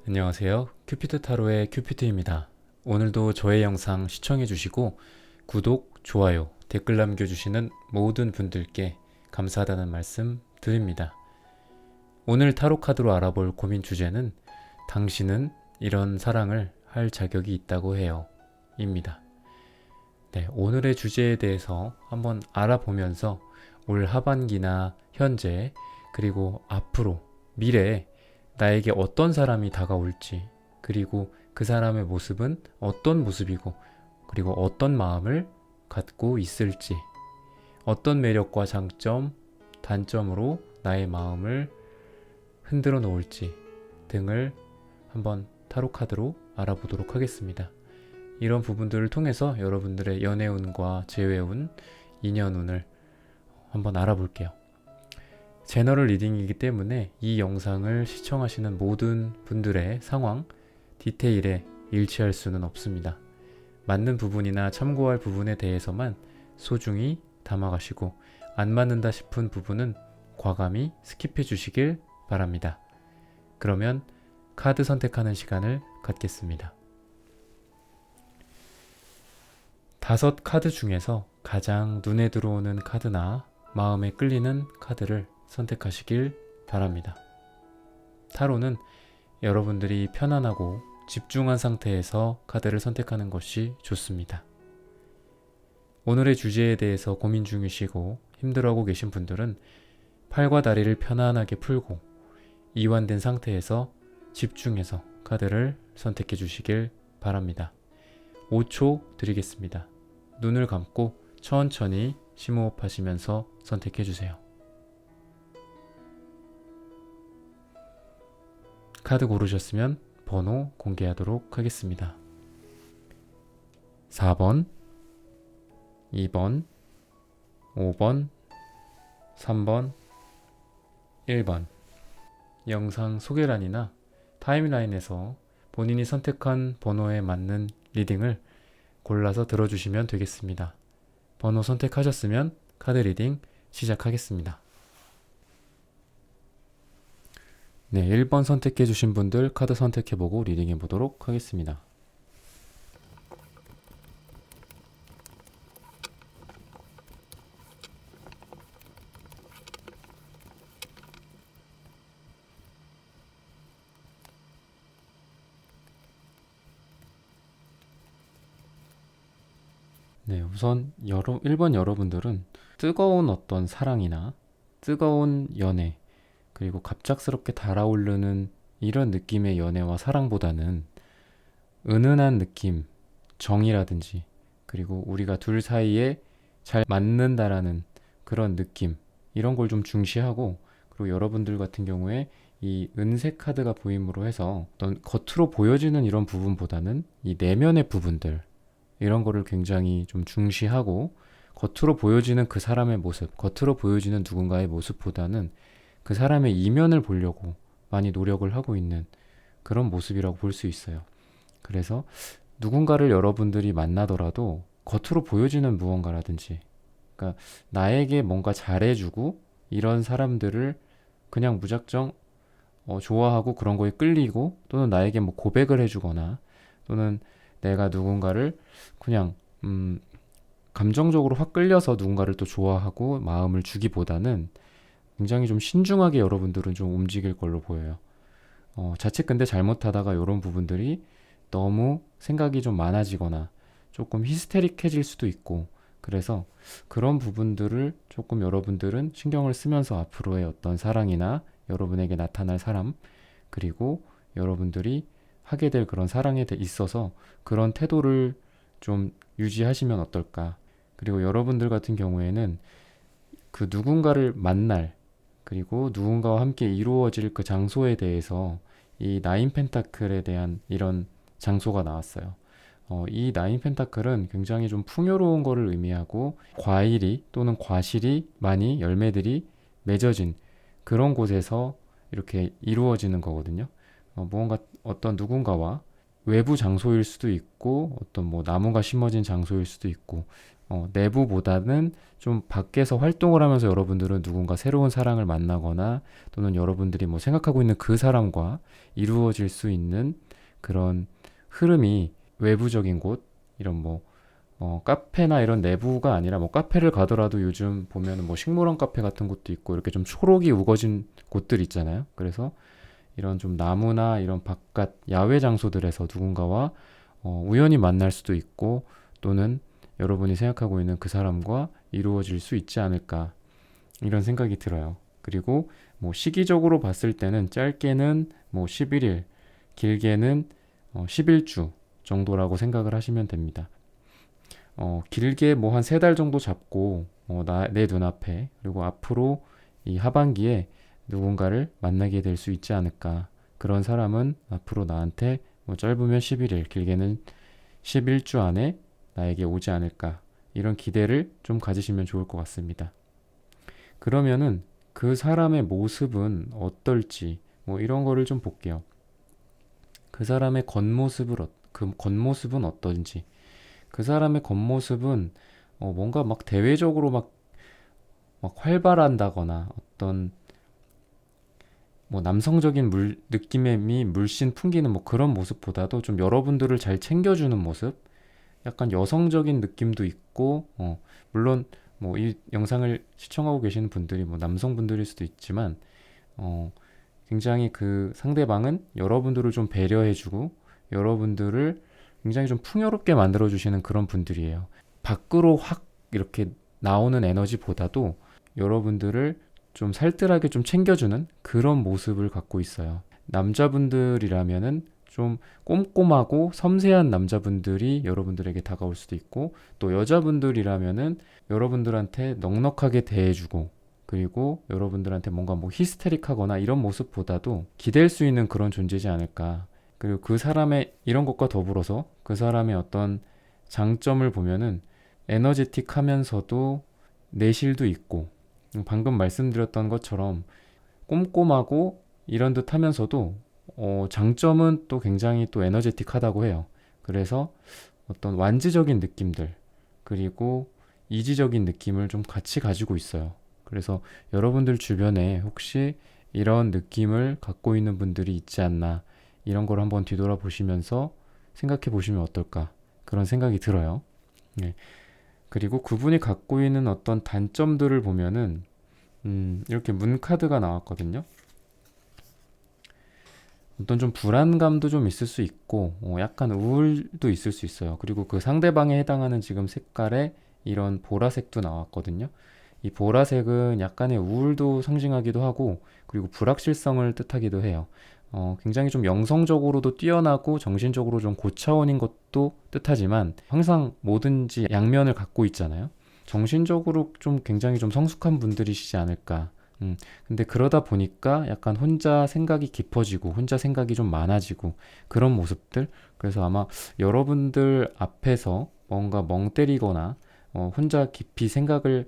안녕하세요. 큐피트 타로의 큐피트입니다. 오늘도 저의 영상 시청해주시고 구독, 좋아요, 댓글 남겨주시는 모든 분들께 감사하다는 말씀 드립니다. 오늘 타로 카드로 알아볼 고민 주제는 당신은 이런 사랑을 할 자격이 있다고 해요. 입니다. 네, 오늘의 주제에 대해서 한번 알아보면서 올 하반기나 현재 그리고 앞으로 미래에 나에게 어떤 사람이 다가올지, 그리고 그 사람의 모습은 어떤 모습이고, 그리고 어떤 마음을 갖고 있을지, 어떤 매력과 장점, 단점으로 나의 마음을 흔들어 놓을지 등을 한번 타로 카드로 알아보도록 하겠습니다. 이런 부분들을 통해서 여러분들의 연애운과 재회운, 인연운을 한번 알아볼게요. 제너럴 리딩이기 때문에 이 영상을 시청하시는 모든 분들의 상황, 디테일에 일치할 수는 없습니다. 맞는 부분이나 참고할 부분에 대해서만 소중히 담아가시고 안 맞는다 싶은 부분은 과감히 스킵해 주시길 바랍니다. 그러면 카드 선택하는 시간을 갖겠습니다. 5카드 중에서 가장 눈에 들어오는 카드나 마음에 끌리는 카드를 선택하시길 바랍니다. 타로는 여러분들이 편안하고 집중한 상태에서 카드를 선택하는 것이 좋습니다. 오늘의 주제에 대해서 고민 중이시고 힘들어하고 계신 분들은 팔과 다리를 편안하게 풀고 이완된 상태에서 집중해서 카드를 선택해 주시길 바랍니다. 5초 드리겠습니다. 눈을 감고 천천히 심호흡하시면서 선택해 주세요. 카드 고르셨으면 번호 공개하도록 하겠습니다. 4번, 2번, 5번, 3번, 1번. 영상 소개란이나 타임라인에서 본인이 선택한 번호에 맞는 리딩을 골라서 들어주시면 되겠습니다. 번호 선택하셨으면 카드 리딩 시작하겠습니다. 네, 1번 선택해 주신 분들 카드 선택해보고 리딩해 보도록 하겠습니다. 네, 우선 1번 여러분들은 뜨거운 어떤 사랑이나 뜨거운 연애, 그리고 갑작스럽게 달아오르는 이런 느낌의 연애와 사랑보다는 은은한 느낌, 정이라든지, 그리고 우리가 둘 사이에 잘 맞는다라는 그런 느낌, 이런 걸 좀 중시하고, 그리고 여러분들 같은 경우에 이 은색 카드가 보임으로 해서 어떤 겉으로 보여지는 이런 부분보다는 이 내면의 부분들, 이런 거를 굉장히 좀 중시하고, 겉으로 보여지는 그 사람의 모습, 겉으로 보여지는 누군가의 모습보다는 그 사람의 이면을 보려고 많이 노력을 하고 있는 그런 모습이라고 볼 수 있어요. 그래서 누군가를 여러분들이 만나더라도 겉으로 보여지는 무언가라든지, 그러니까 나에게 뭔가 잘해주고 이런 사람들을 그냥 무작정 좋아하고 그런 거에 끌리고, 또는 나에게 뭐 고백을 해주거나, 또는 내가 누군가를 그냥 감정적으로 확 끌려서 누군가를 또 좋아하고 마음을 주기보다는 굉장히 좀 신중하게 여러분들은 좀 움직일 걸로 보여요. 자칫 근데 잘못하다가 이런 부분들이 너무 생각이 좀 많아지거나 조금 히스테릭해질 수도 있고, 그래서 그런 부분들을 조금 여러분들은 신경을 쓰면서 앞으로의 어떤 사랑이나 여러분에게 나타날 사람, 그리고 여러분들이 하게 될 그런 사랑에 있어서 그런 태도를 좀 유지하시면 어떨까. 그리고 여러분들 같은 경우에는 그 누군가를 만날, 그리고 누군가와 함께 이루어질 그 장소에 대해서 이 나인 펜타클에 대한 이런 장소가 나왔어요. 이 나인 펜타클은 굉장히 좀 풍요로운 거를 의미하고, 과일이 또는 과실이 많이 열매들이 맺어진 그런 곳에서 이렇게 이루어지는 거거든요. 무언가 어떤 누군가와 외부 장소일 수도 있고, 어떤 뭐 나무가 심어진 장소일 수도 있고, 내부보다는 좀 밖에서 활동을 하면서 여러분들은 누군가 새로운 사랑을 만나거나 또는 여러분들이 뭐 생각하고 있는 그 사람과 이루어질 수 있는 그런 흐름이 외부적인 곳, 이런 뭐 카페나 이런 내부가 아니라 뭐 카페를 가더라도 요즘 보면은 뭐 식물원 카페 같은 곳도 있고 이렇게 좀 초록이 우거진 곳들 있잖아요. 그래서 이런 좀 나무나 이런 바깥 야외 장소들에서 누군가와 우연히 만날 수도 있고 또는 여러분이 생각하고 있는 그 사람과 이루어질 수 있지 않을까 이런 생각이 들어요. 그리고 뭐 시기적으로 봤을 때는 짧게는 뭐 11일, 길게는 11주 정도라고 생각을 하시면 됩니다. 길게 뭐 한 3달 정도 잡고 내 눈앞에 그리고 앞으로 이 하반기에 누군가를 만나게 될 수 있지 않을까. 그런 사람은 앞으로 나한테 뭐 짧으면 11일, 길게는 11주 안에 나에게 오지 않을까. 이런 기대를 좀 가지시면 좋을 것 같습니다. 그러면은 그 사람의 모습은 어떨지 뭐 이런 거를 좀 볼게요. 그 사람의 그 겉모습은 어떤지. 그 사람의 겉모습은 뭔가 막 대외적으로 막 활발한다거나 어떤 뭐 남성적인 느낌이 물씬 풍기는 뭐 그런 모습보다도 좀 여러분들을 잘 챙겨주는 모습, 약간 여성적인 느낌도 있고, 물론 뭐 이 영상을 시청하고 계시는 분들이 뭐 남성분들일 수도 있지만, 굉장히 그 상대방은 여러분들을 좀 배려해주고, 여러분들을 굉장히 좀 풍요롭게 만들어주시는 그런 분들이에요. 밖으로 확 이렇게 나오는 에너지보다도 여러분들을 좀 살뜰하게 좀 챙겨주는 그런 모습을 갖고 있어요. 남자분들이라면은 좀 꼼꼼하고 섬세한 남자분들이 여러분들에게 다가올 수도 있고, 또 여자분들이라면은 여러분들한테 넉넉하게 대해주고, 그리고 여러분들한테 뭔가 뭐 히스테릭하거나 이런 모습보다도 기댈 수 있는 그런 존재지 않을까. 그리고 그 사람의 이런 것과 더불어서 그 사람의 어떤 장점을 보면은 에너제틱 하면서도 내실도 있고, 방금 말씀드렸던 것처럼 꼼꼼하고 이런 듯 하면서도 장점은 또 굉장히 또 에너제틱하다고 해요. 그래서 어떤 완지적인 느낌들 그리고 이지적인 느낌을 좀 같이 가지고 있어요. 그래서 여러분들 주변에 혹시 이런 느낌을 갖고 있는 분들이 있지 않나, 이런 걸 한번 뒤돌아보시면서 생각해 보시면 어떨까, 그런 생각이 들어요. 네. 그리고 그분이 갖고 있는 어떤 단점들을 보면은 이렇게 문카드가 나왔거든요. 어떤 좀 불안감도 좀 있을 수 있고 약간 우울도 있을 수 있어요. 그리고 그 상대방에 해당하는 지금 색깔에 이런 보라색도 나왔거든요. 이 보라색은 약간의 우울도 상징하기도 하고 그리고 불확실성을 뜻하기도 해요. 굉장히 좀 영성적으로도 뛰어나고 정신적으로 좀 고차원인 것도 뜻하지만 항상 뭐든지 양면을 갖고 있잖아요. 정신적으로 좀 굉장히 좀 성숙한 분들이시지 않을까. 근데 그러다 보니까 약간 혼자 생각이 깊어지고 혼자 생각이 좀 많아지고 그런 모습들. 그래서 아마 여러분들 앞에서 뭔가 멍 때리거나 혼자 깊이 생각에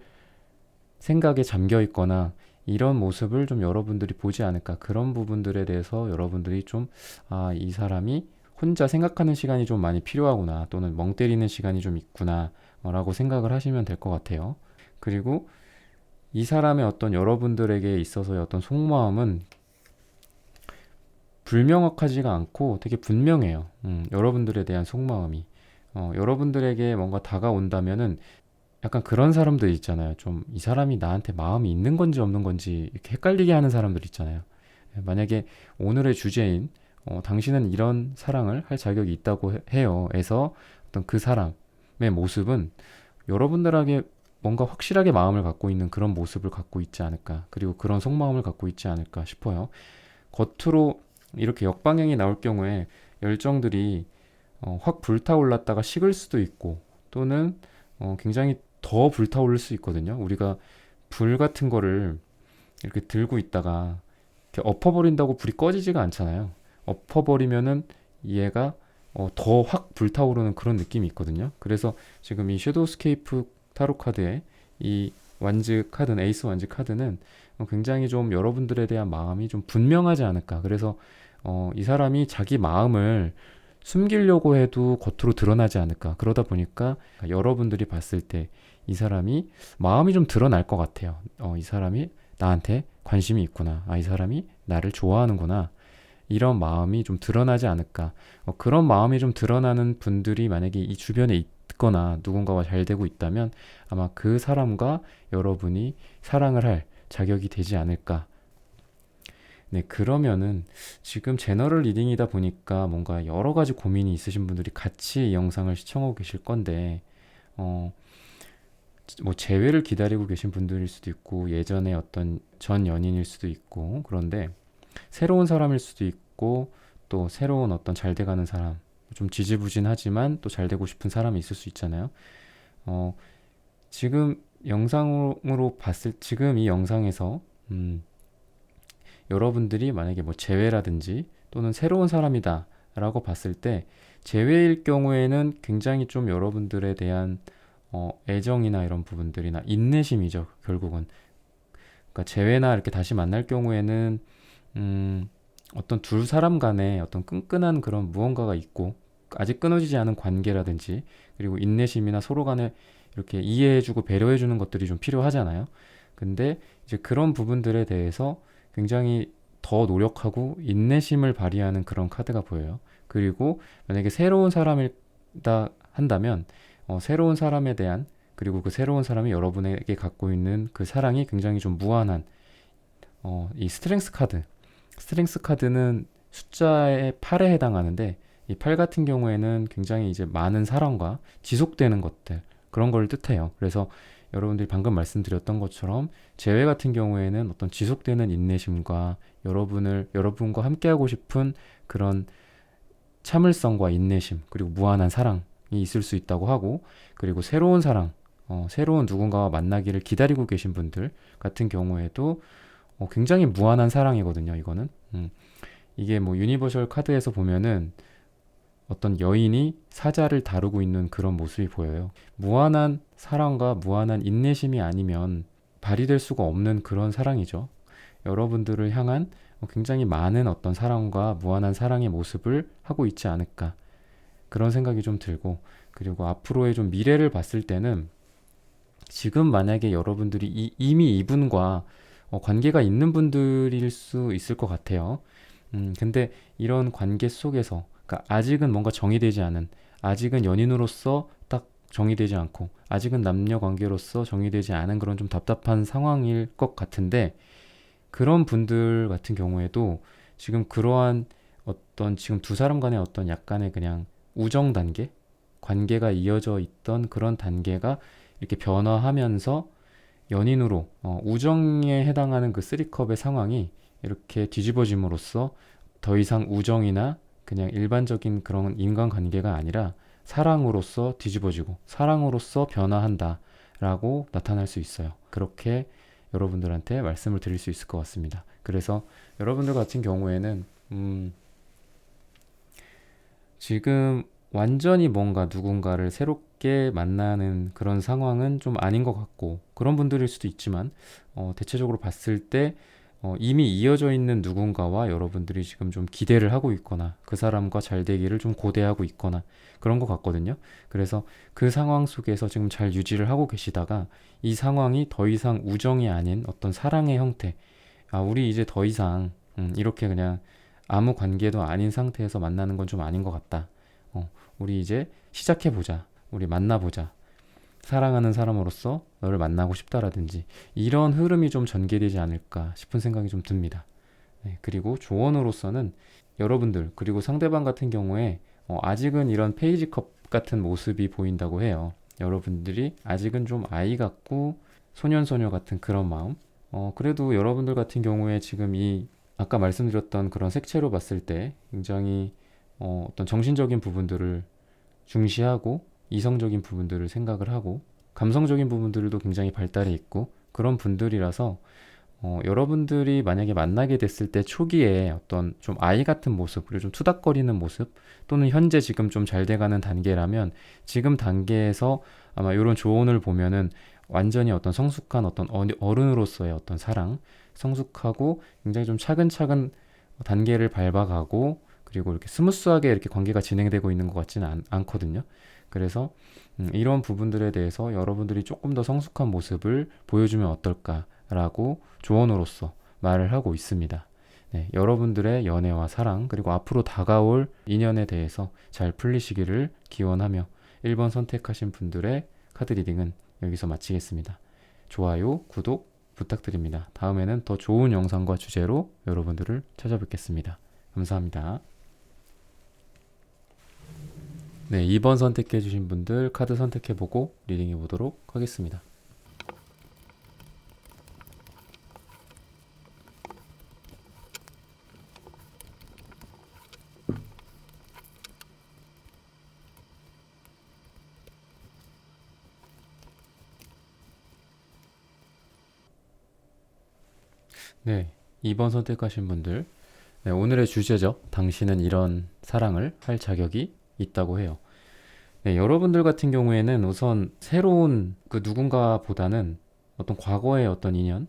잠겨 있거나 이런 모습을 좀 여러분들이 보지 않을까. 그런 부분들에 대해서 여러분들이 좀, 이 사람이 혼자 생각하는 시간이 좀 많이 필요하구나. 또는 멍 때리는 시간이 좀 있구나. 라고 생각을 하시면 될 것 같아요. 그리고 이 사람의 어떤 여러분들에게 있어서의 어떤 속마음은 불명확하지가 않고 되게 분명해요. 여러분들에 대한 속마음이. 여러분들에게 뭔가 다가온다면은 약간 그런 사람들 있잖아요. 좀 이 사람이 나한테 마음이 있는 건지 없는 건지 이렇게 헷갈리게 하는 사람들 있잖아요. 만약에 오늘의 주제인 당신은 이런 사랑을 할 자격이 있다고 해요. 에서 어떤 그 사람의 모습은 여러분들에게 뭔가 확실하게 마음을 갖고 있는 그런 모습을 갖고 있지 않을까. 그리고 그런 속마음을 갖고 있지 않을까 싶어요. 겉으로 이렇게 역방향이 나올 경우에 열정들이 확 불타올랐다가 식을 수도 있고 또는 굉장히 더 불타오를 수 있거든요. 우리가 불 같은 거를 이렇게 들고 있다가 이렇게 엎어버린다고 불이 꺼지지가 않잖아요. 엎어버리면은 얘가 더 확 불타오르는 그런 느낌이 있거든요. 그래서 지금 이 섀도우스케이프 타로 카드의 이 완즈 카드는, 에이스 완즈 카드는 굉장히 좀 여러분들에 대한 마음이 좀 분명하지 않을까. 그래서 이 사람이 자기 마음을 숨기려고 해도 겉으로 드러나지 않을까. 그러다 보니까 여러분들이 봤을 때 이 사람이 마음이 좀 드러날 것 같아요. 이 사람이 나한테 관심이 있구나. 이 사람이 나를 좋아하는구나. 이런 마음이 좀 드러나지 않을까. 그런 마음이 좀 드러나는 분들이 만약에 이 주변에 있거나 누군가와 잘 되고 있다면 아마 그 사람과 여러분이 사랑을 할 자격이 되지 않을까. 네, 그러면은 지금 제너럴 리딩이다 보니까 뭔가 여러 가지 고민이 있으신 분들이 같이 이 영상을 시청하고 계실 건데, 어, 뭐 재회를 기다리고 계신 분들일 수도 있고, 예전에 어떤 전 연인일 수도 있고, 그런데 새로운 사람일 수도 있고, 또 새로운 어떤 잘 돼가는 사람, 좀 지지부진하지만 또 잘 되고 싶은 사람이 있을 수 있잖아요. 어, 지금 영상으로 지금 이 영상에서, 여러분들이 만약에 뭐 재회라든지 또는 새로운 사람이다 라고 봤을 때 재회일 경우에는 굉장히 좀 여러분들에 대한 애정이나 이런 부분들이나 인내심이죠, 결국은. 그러니까 재회나 이렇게 다시 만날 경우에는 어떤 두 사람 간에 어떤 끈끈한 그런 무언가가 있고 아직 끊어지지 않은 관계라든지 그리고 인내심이나 서로 간에 이렇게 이해해주고 배려해주는 것들이 좀 필요하잖아요. 근데 이제 그런 부분들에 대해서 굉장히 더 노력하고 인내심을 발휘하는 그런 카드가 보여요. 그리고 만약에 새로운 사람이다 한다면 새로운 사람에 대한 그리고 그 새로운 사람이 여러분에게 갖고 있는 그 사랑이 굉장히 좀 무한한 이 스트렝스 카드는 숫자의 8에 해당하는데 이 8 같은 경우에는 굉장히 이제 많은 사랑과 지속되는 것들 그런 걸 뜻해요. 그래서 여러분들이 방금 말씀드렸던 것처럼 재회 같은 경우에는 어떤 지속되는 인내심과 여러분과 함께하고 싶은 그런 참을성과 인내심 그리고 무한한 사랑이 있을 수 있다고 하고 그리고 새로운 사랑, 새로운 누군가와 만나기를 기다리고 계신 분들 같은 경우에도 굉장히 무한한 사랑이거든요. 이거는 이게 뭐 유니버셜 카드에서 보면은 어떤 여인이 사자를 다루고 있는 그런 모습이 보여요. 무한한 사랑과 무한한 인내심이 아니면 발휘될 수가 없는 그런 사랑이죠. 여러분들을 향한 굉장히 많은 어떤 사랑과 무한한 사랑의 모습을 하고 있지 않을까. 그런 생각이 좀 들고, 그리고 앞으로의 좀 미래를 봤을 때는 지금 만약에 여러분들이 이미 이분과 관계가 있는 분들일 수 있을 것 같아요. 근데 이런 관계 속에서 그러니까 아직은 뭔가 정의되지 않은 아직은 연인으로서 딱 정의되지 않고 아직은 남녀 관계로서 정의되지 않은 그런 좀 답답한 상황일 것 같은데 그런 분들 같은 경우에도 지금 그러한 어떤 지금 두 사람 간의 어떤 약간의 그냥 우정 단계 관계가 이어져 있던 그런 단계가 이렇게 변화하면서 연인으로 우정에 해당하는 그 쓰리컵의 상황이 이렇게 뒤집어짐으로써 더 이상 우정이나 그냥 일반적인 그런 인간관계가 아니라 사랑으로서 뒤집어지고 사랑으로서 변화한다 라고 나타날 수 있어요. 그렇게 여러분들한테 말씀을 드릴 수 있을 것 같습니다. 그래서 여러분들 같은 경우에는 지금 완전히 뭔가 누군가를 새롭게 만나는 그런 상황은 좀 아닌 것 같고 그런 분들일 수도 있지만 대체적으로 봤을 때 이미 이어져 있는 누군가와 여러분들이 지금 좀 기대를 하고 있거나 그 사람과 잘 되기를 좀 고대하고 있거나 그런 것 같거든요. 그래서 그 상황 속에서 지금 잘 유지를 하고 계시다가 이 상황이 더 이상 우정이 아닌 어떤 사랑의 형태, 우리 이제 더 이상 이렇게 그냥 아무 관계도 아닌 상태에서 만나는 건 좀 아닌 것 같다. 우리 이제 시작해보자. 우리 만나보자. 사랑하는 사람으로서 너를 만나고 싶다라든지 이런 흐름이 좀 전개되지 않을까 싶은 생각이 좀 듭니다. 네, 그리고 조언으로서는 여러분들 그리고 상대방 같은 경우에 아직은 이런 페이지컵 같은 모습이 보인다고 해요. 여러분들이 아직은 좀 아이 같고 소년소녀 같은 그런 마음. 그래도 여러분들 같은 경우에 지금 이 아까 말씀드렸던 그런 색채로 봤을 때 굉장히 어떤 정신적인 부분들을 중시하고 이성적인 부분들을 생각을 하고 감성적인 부분들도 굉장히 발달해 있고 그런 분들이라서 여러분들이 만약에 만나게 됐을 때 초기에 어떤 좀 아이 같은 모습 그리고 좀 투닥거리는 모습 또는 현재 지금 좀 잘 돼가는 단계라면 지금 단계에서 아마 이런 조언을 보면은 완전히 어떤 성숙한 어떤 어른으로서의 어떤 사랑 성숙하고 굉장히 좀 차근차근 단계를 밟아가고 그리고 이렇게 스무스하게 이렇게 관계가 진행되고 있는 것 같지는 않거든요. 그래서 이런 부분들에 대해서 여러분들이 조금 더 성숙한 모습을 보여주면 어떨까라고 조언으로서 말을 하고 있습니다. 네, 여러분들의 연애와 사랑 그리고 앞으로 다가올 인연에 대해서 잘 풀리시기를 기원하며 1번 선택하신 분들의 카드 리딩은 여기서 마치겠습니다. 좋아요, 구독 부탁드립니다. 다음에는 더 좋은 영상과 주제로 여러분들을 찾아뵙겠습니다. 감사합니다. 네, 2번 선택해 주신 분들 카드 선택해보고 리딩해 보도록 하겠습니다. 네, 2번 선택하신 분들, 네, 오늘의 주제죠. 당신은 이런 사랑을 할 자격이 있다고 해요. 네, 여러분들 같은 경우에는 우선 새로운 그 누군가보다는 어떤 과거의 어떤 인연,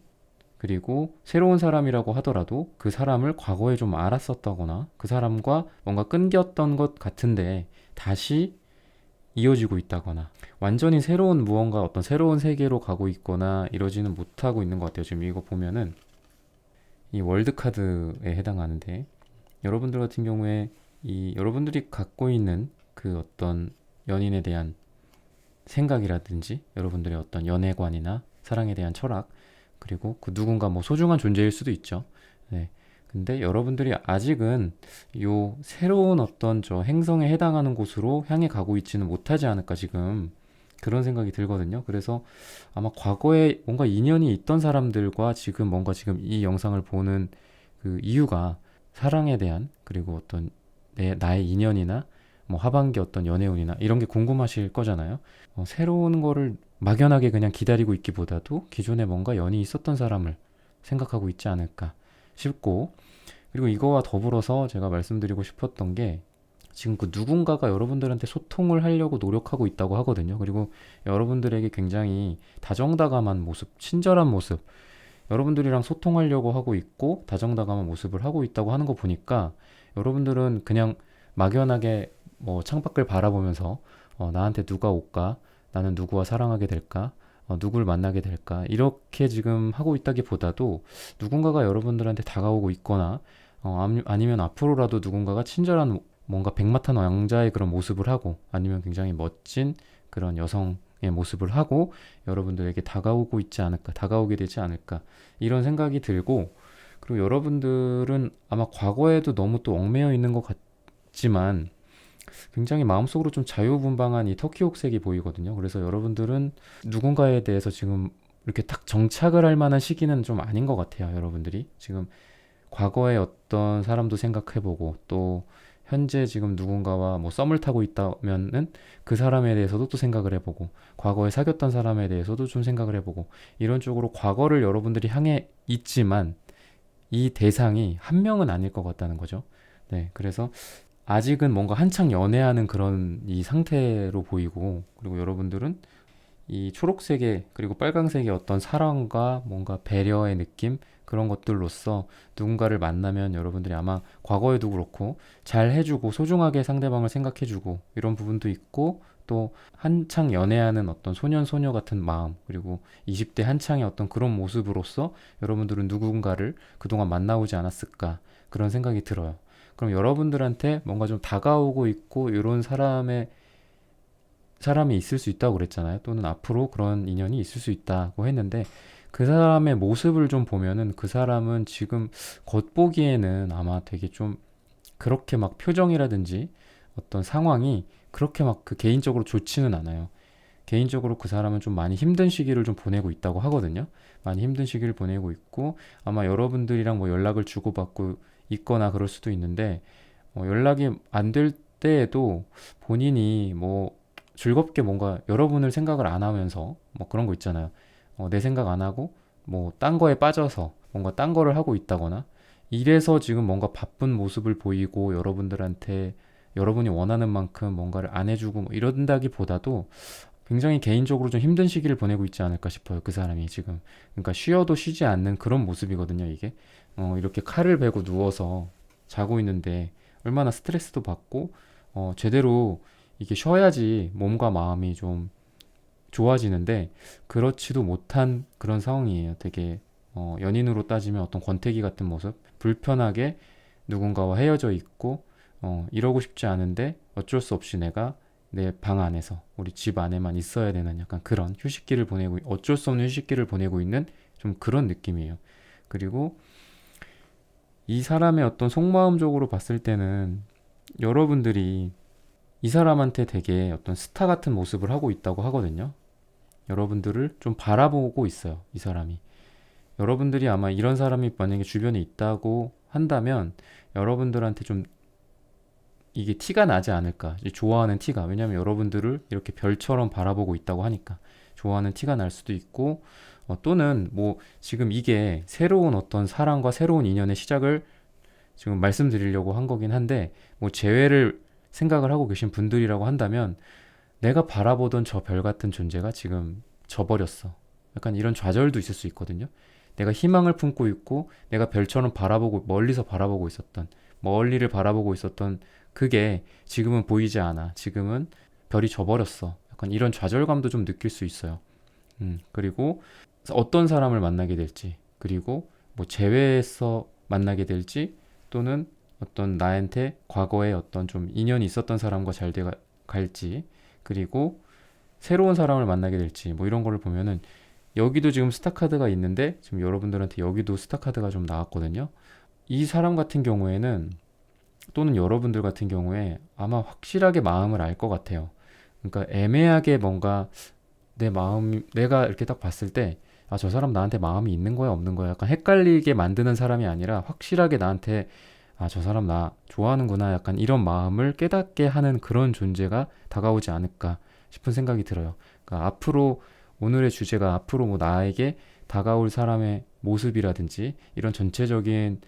그리고 새로운 사람이라고 하더라도 그 사람을 과거에 좀 알았었다거나 그 사람과 뭔가 끊겼던 것 같은데 다시 이어지고 있다거나 완전히 새로운 무언가 어떤 새로운 세계로 가고 있거나 이러지는 못하고 있는 것 같아요. 지금 이거 보면은 이 월드 카드에 해당하는데 여러분들 같은 경우에 이 여러분들이 갖고 있는 그 어떤 연인에 대한 생각이라든지 여러분들의 어떤 연애관이나 사랑에 대한 철학 그리고 그 누군가 뭐 소중한 존재일 수도 있죠. 네. 근데 여러분들이 아직은 요 새로운 어떤 저 행성에 해당하는 곳으로 향해 가고 있지는 못하지 않을까 지금 그런 생각이 들거든요. 그래서 아마 과거에 뭔가 인연이 있던 사람들과 지금 뭔가 지금 이 영상을 보는 그 이유가 사랑에 대한 그리고 어떤 나의 인연이나 뭐 하반기 어떤 연애운이나 이런 게 궁금하실 거잖아요. 새로운 거를 막연하게 그냥 기다리고 있기보다도 기존에 뭔가 연이 있었던 사람을 생각하고 있지 않을까 싶고 그리고 이거와 더불어서 제가 말씀드리고 싶었던 게 지금 그 누군가가 여러분들한테 소통을 하려고 노력하고 있다고 하거든요. 그리고 여러분들에게 굉장히 다정다감한 모습, 친절한 모습, 여러분들이랑 소통하려고 하고 있고 다정다감한 모습을 하고 있다고 하는 거 보니까 여러분들은 그냥 막연하게 뭐 창밖을 바라보면서 나한테 누가 올까? 나는 누구와 사랑하게 될까? 누굴 만나게 될까? 이렇게 지금 하고 있다기보다도 누군가가 여러분들한테 다가오고 있거나 아니면 앞으로라도 누군가가 친절한 뭔가 백마탄 왕자의 그런 모습을 하고 아니면 굉장히 멋진 그런 여성의 모습을 하고 여러분들에게 다가오고 있지 않을까, 다가오게 되지 않을까 이런 생각이 들고 그리고 여러분들은 아마 과거에도 너무 또 얽매여 있는 것 같지만 굉장히 마음속으로 좀 자유분방한 이 터키 옥색이 보이거든요. 그래서 여러분들은 누군가에 대해서 지금 이렇게 딱 정착을 할 만한 시기는 좀 아닌 것 같아요. 여러분들이 지금 과거의 어떤 사람도 생각해보고 또 현재 지금 누군가와 뭐 썸을 타고 있다면은 그 사람에 대해서도 또 생각을 해보고 과거에 사귀었던 사람에 대해서도 좀 생각을 해보고 이런 쪽으로 과거를 여러분들이 향해 있지만 이 대상이 한 명은 아닐 것 같다는 거죠. 네, 그래서 아직은 뭔가 한창 연애하는 그런 이 상태로 보이고 그리고 여러분들은 이 초록색의 그리고 빨강색의 어떤 사랑과 뭔가 배려의 느낌 그런 것들로서 누군가를 만나면 여러분들이 아마 과거에도 그렇고 잘 해주고 소중하게 상대방을 생각해주고 이런 부분도 있고 또 한창 연애하는 어떤 소년 소녀 같은 마음 그리고 20대 한창의 어떤 그런 모습으로서 여러분들은 누군가를 그동안 만나오지 않았을까 그런 생각이 들어요. 그럼 여러분들한테 뭔가 좀 다가오고 있고 이런 사람이 있을 수 있다고 그랬잖아요. 또는 앞으로 그런 인연이 있을 수 있다고 했는데 그 사람의 모습을 좀 보면은 그 사람은 지금 겉보기에는 아마 되게 좀 그렇게 막 표정이라든지 어떤 상황이 그렇게 막 그 개인적으로 좋지는 않아요. 개인적으로 그 사람은 좀 많이 힘든 시기를 좀 보내고 있다고 하거든요. 많이 힘든 시기를 보내고 있고 아마 여러분들이랑 뭐 연락을 주고받고 있거나 그럴 수도 있는데 연락이 안 될 때에도 본인이 뭐 즐겁게 뭔가 여러분을 생각을 안 하면서 뭐 그런 거 있잖아요. 내 생각 안 하고 뭐 딴 거에 빠져서 뭔가 딴 거를 하고 있다거나 이래서 지금 뭔가 바쁜 모습을 보이고 여러분들한테 여러분이 원하는 만큼 뭔가를 안 해주고 뭐 이런다기보다도 굉장히 개인적으로 좀 힘든 시기를 보내고 있지 않을까 싶어요. 그 사람이 지금. 그러니까 쉬어도 쉬지 않는 그런 모습이거든요, 이게. 이렇게 칼을 베고 누워서 자고 있는데 얼마나 스트레스도 받고 제대로 이게 쉬어야지 몸과 마음이 좀 좋아지는데 그렇지도 못한 그런 상황이에요. 되게 연인으로 따지면 어떤 권태기 같은 모습, 불편하게 누군가와 헤어져 있고 이러고 싶지 않은데 어쩔 수 없이 내가 내 방 안에서 우리 집 안에만 있어야 되는 약간 그런 휴식기를 보내고 어쩔 수 없는 휴식기를 보내고 있는 좀 그런 느낌이에요. 그리고 이 사람의 어떤 속마음적으로 봤을 때는 여러분들이 이 사람한테 되게 어떤 스타 같은 모습을 하고 있다고 하거든요. 여러분들을 좀 바라보고 있어요, 이 사람이. 여러분들이 아마 이런 사람이 만약에 주변에 있다고 한다면 여러분들한테 좀 이게 티가 나지 않을까. 좋아하는 티가. 왜냐면 여러분들을 이렇게 별처럼 바라보고 있다고 하니까. 좋아하는 티가 날 수도 있고, 또는 뭐 지금 이게 새로운 어떤 사랑과 새로운 인연의 시작을 지금 말씀드리려고 한 거긴 한데, 뭐 재회를 생각을 하고 계신 분들이라고 한다면 내가 바라보던 저 별 같은 존재가 지금 져버렸어. 약간 이런 좌절도 있을 수 있거든요. 내가 희망을 품고 있고 내가 별처럼 바라보고 멀리서 바라보고 있었던 멀리를 바라보고 있었던 그게 지금은 보이지 않아. 지금은 별이 져버렸어. 약간 이런 좌절감도 좀 느낄 수 있어요. 그리고 어떤 사람을 만나게 될지, 그리고 뭐 재회에서 만나게 될지, 또는 어떤 나한테 과거에 어떤 좀 인연이 있었던 사람과 잘 갈지, 그리고 새로운 사람을 만나게 될지, 뭐 이런 거를 보면은 여기도 지금 스타 카드가 있는데 지금 여러분들한테 여기도 스타 카드가 좀 나왔거든요. 이 사람 같은 경우에는 또는 여러분들 같은 경우에 아마 확실하게 마음을 알 것 같아요. 그러니까 애매하게 뭔가 내 마음, 내가 이렇게 딱 봤을 때, 아, 저 사람 나한테 마음이 있는 거야, 없는 거야? 약간 헷갈리게 만드는 사람이 아니라 확실하게 나한테, 아, 저 사람 나 좋아하는구나. 약간 이런 마음을 깨닫게 하는 그런 존재가 다가오지 않을까 싶은 생각이 들어요. 그러니까 앞으로, 오늘의 주제가 앞으로 뭐 나에게 다가올 사람의 모습이라든지 이런 전체적인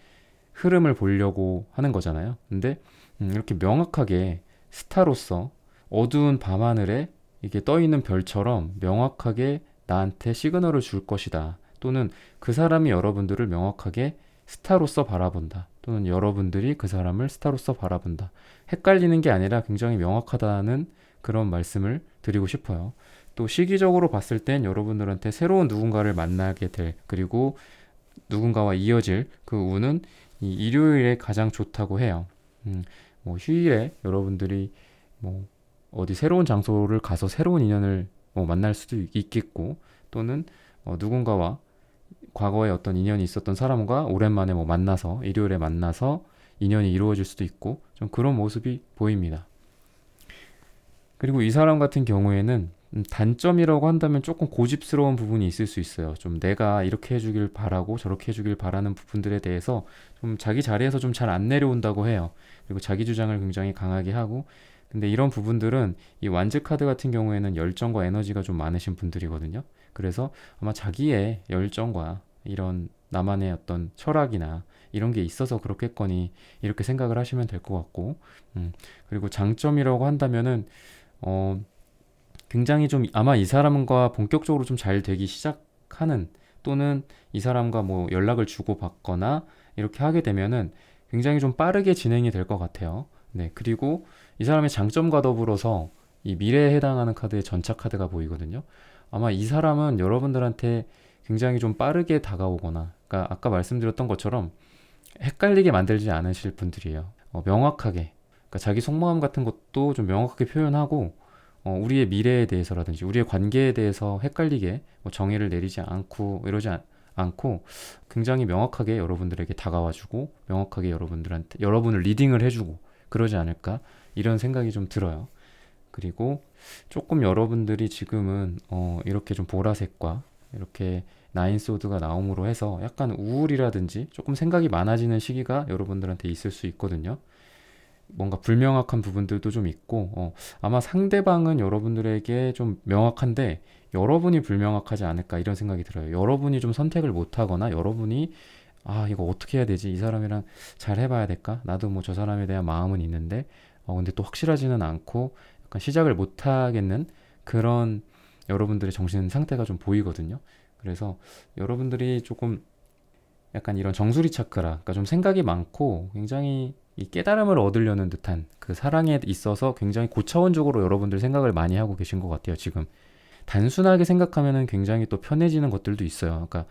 흐름을 보려고 하는 거잖아요. 근데 이렇게 명확하게 스타로서 어두운 밤하늘에 이게 떠 있는 별처럼 명확하게 나한테 시그널을 줄 것이다. 또는 그 사람이 여러분들을 명확하게 스타로서 바라본다. 또는 여러분들이 그 사람을 스타로서 바라본다. 헷갈리는 게 아니라 굉장히 명확하다는 그런 말씀을 드리고 싶어요. 또 시기적으로 봤을 땐 여러분들한테 새로운 누군가를 만나게 될, 그리고 누군가와 이어질 그 운은 이 일요일에 가장 좋다고 해요. 뭐 휴일에 여러분들이 뭐 어디 새로운 장소를 가서 새로운 인연을 뭐 만날 수도 있겠고, 또는 누군가와 과거에 어떤 인연이 있었던 사람과 오랜만에 뭐 만나서 일요일에 만나서 인연이 이루어질 수도 있고, 좀 그런 모습이 보입니다. 그리고 이 사람 같은 경우에는 단점이라고 한다면 조금 고집스러운 부분이 있을 수 있어요. 좀 내가 이렇게 해주길 바라고 저렇게 해주길 바라는 부분들에 대해서 좀 자기 자리에서 좀 잘 안 내려온다고 해요. 그리고 자기 주장을 굉장히 강하게 하고, 근데 이런 부분들은 이 완즈 카드 같은 경우에는 열정과 에너지가 좀 많으신 분들이거든요. 그래서 아마 자기의 열정과 이런 나만의 어떤 철학이나 이런 게 있어서 그렇겠거니 이렇게 생각을 하시면 될 것 같고, 그리고 장점이라고 한다면은 굉장히 좀 아마 이 사람과 본격적으로 좀 잘 되기 시작하는, 또는 이 사람과 뭐 연락을 주고 받거나 이렇게 하게 되면은 굉장히 좀 빠르게 진행이 될 것 같아요. 네, 그리고 이 사람의 장점과 더불어서 이 미래에 해당하는 카드의 전차 카드가 보이거든요. 아마 이 사람은 여러분들한테 굉장히 좀 빠르게 다가오거나, 그러니까 아까 말씀드렸던 것처럼 헷갈리게 만들지 않으실 분들이에요. 명확하게, 그러니까 자기 속마음 같은 것도 좀 명확하게 표현하고, 우리의 미래에 대해서라든지 우리의 관계에 대해서 헷갈리게 뭐 정의를 내리지 않고 이러지 않고 굉장히 명확하게 여러분들에게 다가와주고 명확하게 여러분들한테 여러분을 리딩을 해주고 그러지 않을까 이런 생각이 좀 들어요. 그리고 조금 여러분들이 지금은 이렇게 좀 보라색과 이렇게 나인 소드가 나옴으로 해서 약간 우울이라든지 조금 생각이 많아지는 시기가 여러분들한테 있을 수 있거든요. 뭔가 불명확한 부분들도 좀 있고, 아마 상대방은 여러분들에게 좀 명확한데 여러분이 불명확하지 않을까 이런 생각이 들어요. 여러분이 좀 선택을 못하거나 여러분이 아, 이거 어떻게 해야 되지? 이 사람이랑 잘 해봐야 될까? 나도 뭐 저 사람에 대한 마음은 있는데 근데 또 확실하지는 않고 약간 시작을 못하겠는 그런 여러분들의 정신 상태가 좀 보이거든요. 그래서 여러분들이 조금 약간 이런 정수리 차크라, 그러니까 좀 생각이 많고 굉장히 이 깨달음을 얻으려는 듯한 그 사랑에 있어서 굉장히 고차원적으로 여러분들 생각을 많이 하고 계신 것 같아요, 지금. 단순하게 생각하면은 굉장히 또 편해지는 것들도 있어요. 그러니까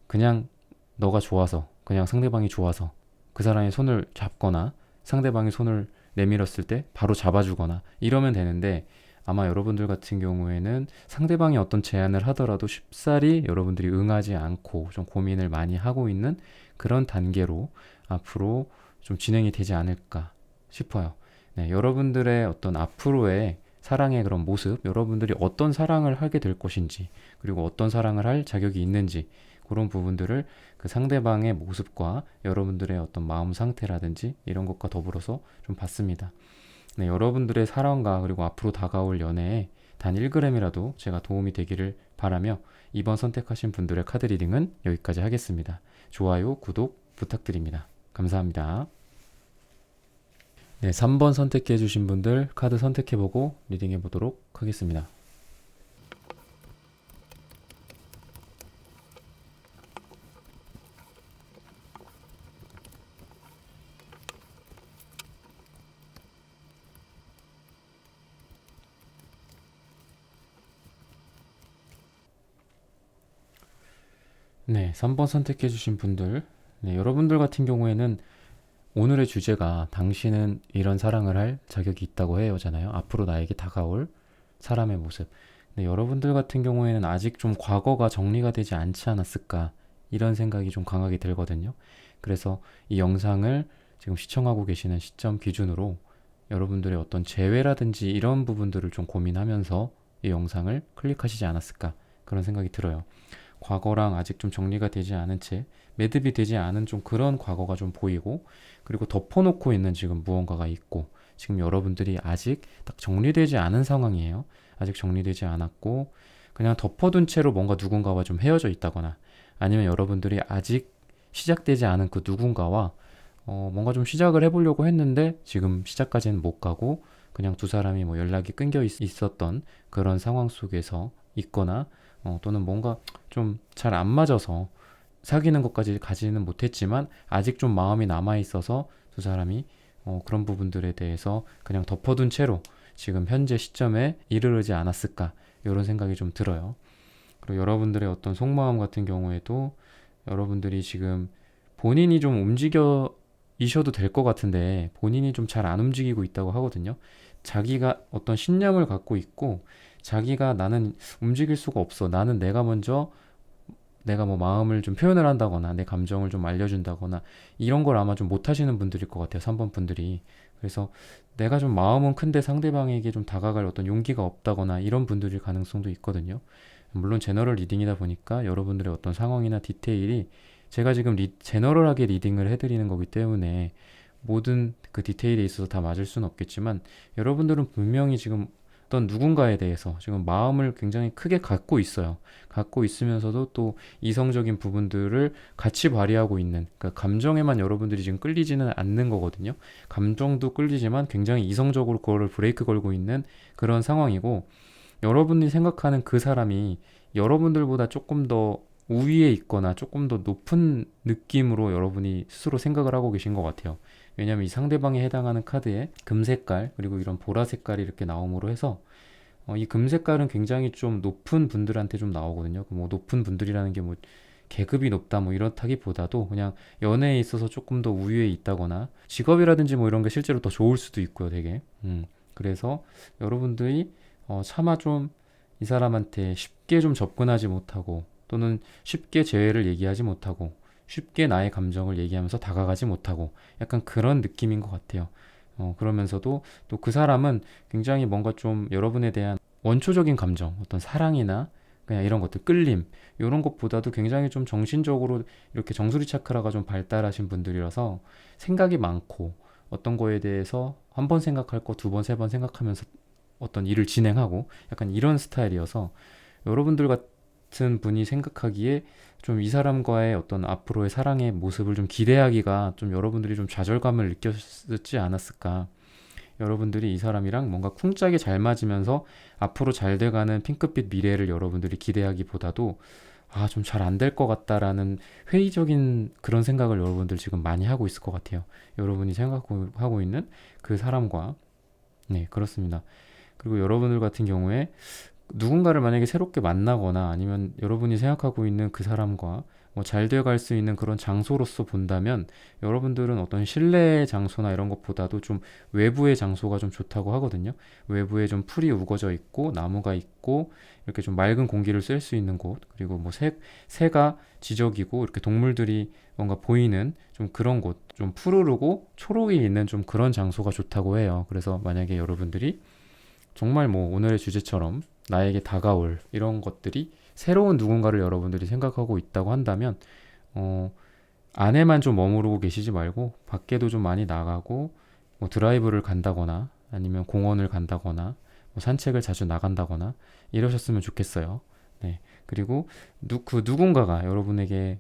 그냥 너가 좋아서, 그냥 상대방이 좋아서 그 사람의 손을 잡거나 상대방이 손을 내밀었을 때 바로 잡아주거나 이러면 되는데, 아마 여러분들 같은 경우에는 상대방이 어떤 제안을 하더라도 쉽사리 여러분들이 응하지 않고 좀 고민을 많이 하고 있는 그런 단계로 앞으로 좀 진행이 되지 않을까 싶어요. 네, 여러분들의 어떤 앞으로의 사랑의 그런 모습, 여러분들이 어떤 사랑을 하게 될 것인지, 그리고 어떤 사랑을 할 자격이 있는지, 그런 부분들을 그 상대방의 모습과 여러분들의 어떤 마음 상태라든지 이런 것과 더불어서 좀 봤습니다. 네, 여러분들의 사랑과 그리고 앞으로 다가올 연애에 단 1g이라도 제가 도움이 되기를 바라며 이번 선택하신 분들의 카드 리딩은 여기까지 하겠습니다. 좋아요, 구독 부탁드립니다. 감사합니다. 네, 3번 선택해 주신 분들 카드 선택해보고 리딩해 보도록 하겠습니다. 네, 3번 선택해 주신 분들, 네, 여러분들 같은 경우에는 오늘의 주제가 당신은 이런 사랑을 할 자격이 있다고 해요잖아요. 앞으로 나에게 다가올 사람의 모습. 근데 여러분들 같은 경우에는 아직 좀 과거가 정리가 되지 않지 않았을까, 이런 생각이 좀 강하게 들거든요. 그래서 이 영상을 지금 시청하고 계시는 시점 기준으로 여러분들의 어떤 재회라든지 이런 부분들을 좀 고민하면서 이 영상을 클릭하시지 않았을까, 그런 생각이 들어요. 과거랑 아직 좀 정리가 되지 않은 채 매듭이 되지 않은 좀 그런 과거가 좀 보이고, 그리고 덮어놓고 있는 지금 무언가가 있고, 지금 여러분들이 아직 딱 정리되지 않은 상황이에요. 아직 정리되지 않았고 그냥 덮어둔 채로 뭔가 누군가와 좀 헤어져 있다거나, 아니면 여러분들이 아직 시작되지 않은 그 누군가와 뭔가 좀 시작을 해보려고 했는데 지금 시작까지는 못 가고 그냥 두 사람이 뭐 연락이 끊겨 있었던 그런 상황 속에서 있거나, 또는 뭔가 좀 잘 안 맞아서 사귀는 것까지 가지는 못했지만 아직 좀 마음이 남아 있어서 두 사람이 그런 부분들에 대해서 그냥 덮어둔 채로 지금 현재 시점에 이르르지 않았을까, 이런 생각이 좀 들어요. 그리고 여러분들의 어떤 속마음 같은 경우에도 여러분들이 지금 본인이 좀 움직여 이셔도 될 것 같은데 본인이 좀 잘 안 움직이고 있다고 하거든요. 자기가 어떤 신념을 갖고 있고, 자기가 나는 움직일 수가 없어, 나는 내가 먼저 내가 뭐 마음을 좀 표현을 한다거나 내 감정을 좀 알려준다거나 이런 걸 아마 좀 못하시는 분들일 것 같아요, 3번 분들이. 그래서 내가 좀 마음은 큰데 상대방에게 좀 다가갈 어떤 용기가 없다거나 이런 분들일 가능성도 있거든요. 물론 제너럴 리딩이다 보니까 여러분들의 어떤 상황이나 디테일이 제가 지금 제너럴하게 리딩을 해드리는 거기 때문에 모든 그 디테일에 있어서 다 맞을 수는 없겠지만, 여러분들은 분명히 지금 어떤 누군가에 대해서 지금 마음을 굉장히 크게 갖고 있어요. 갖고 있으면서도 또 이성적인 부분들을 같이 발휘하고 있는, 그러니까 감정에만 여러분들이 지금 끌리지는 않는 거거든요. 감정도 끌리지만 굉장히 이성적으로 그거를 브레이크 걸고 있는 그런 상황이고, 여러분이 생각하는 그 사람이 여러분들보다 조금 더 우위에 있거나 조금 더 높은 느낌으로 여러분이 스스로 생각을 하고 계신 것 같아요. 왜냐하면 이 상대방에 해당하는 카드에 금색깔 그리고 이런 보라색깔이 이렇게 나옴으로 해서 이 금색깔은 굉장히 좀 높은 분들한테 좀 나오거든요. 뭐 높은 분들이라는 게 뭐 계급이 높다 뭐 이렇다기보다도 그냥 연애에 있어서 조금 더 우위에 있다거나 직업이라든지 뭐 이런 게 실제로 더 좋을 수도 있고요, 되게. 그래서 여러분들이 차마 좀 이 사람한테 쉽게 좀 접근하지 못하고, 또는 쉽게 재회를 얘기하지 못하고, 쉽게 나의 감정을 얘기하면서 다가가지 못하고, 약간 그런 느낌인 것 같아요. 그러면서도 또 그 사람은 굉장히 뭔가 좀 여러분에 대한 원초적인 감정, 어떤 사랑이나 그냥 이런 것들, 끌림, 이런 것보다도 굉장히 좀 정신적으로 이렇게 정수리 차크라가 좀 발달하신 분들이라서 생각이 많고, 어떤 거에 대해서 한 번 생각할 거 두 번, 세 번 생각하면서 어떤 일을 진행하고 약간 이런 스타일이어서, 여러분들 같은 분이 생각하기에 좀 이 사람과의 어떤 앞으로의 사랑의 모습을 좀 기대하기가 좀 여러분들이 좀 좌절감을 느꼈지 않았을까. 여러분들이 이 사람이랑 뭔가 쿵짝이 잘 맞으면서 앞으로 잘 돼가는 핑크빛 미래를 여러분들이 기대하기보다도 좀 잘 안 될 것 같다라는 회의적인 그런 생각을 여러분들 지금 많이 하고 있을 것 같아요. 여러분이 생각하고 있는 그 사람과. 네, 그렇습니다. 그리고 여러분들 같은 경우에 누군가를 만약에 새롭게 만나거나 아니면 여러분이 생각하고 있는 그 사람과 잘 되어갈 수 있는 그런 장소로서 본다면 여러분들은 어떤 실내의 장소나 이런 것보다도 좀 외부의 장소가 좀 좋다고 하거든요. 외부에 좀 풀이 우거져 있고 나무가 있고 이렇게 좀 맑은 공기를 쐴 수 있는 곳, 그리고 새가 지저귀고 이렇게 동물들이 뭔가 보이는 좀 그런 곳, 좀 푸르르고 초록이 있는 좀 그런 장소가 좋다고 해요. 그래서 만약에 여러분들이 정말 오늘의 주제처럼 나에게 다가올 이런 것들이 새로운 누군가를 여러분들이 생각하고 있다고 한다면 어, 안에만 좀 머무르고 계시지 말고 밖에도 좀 많이 나가고 드라이브를 간다거나 아니면 공원을 간다거나 산책을 자주 나간다거나 이러셨으면 좋겠어요. 네. 그리고 그 누군가가 여러분에게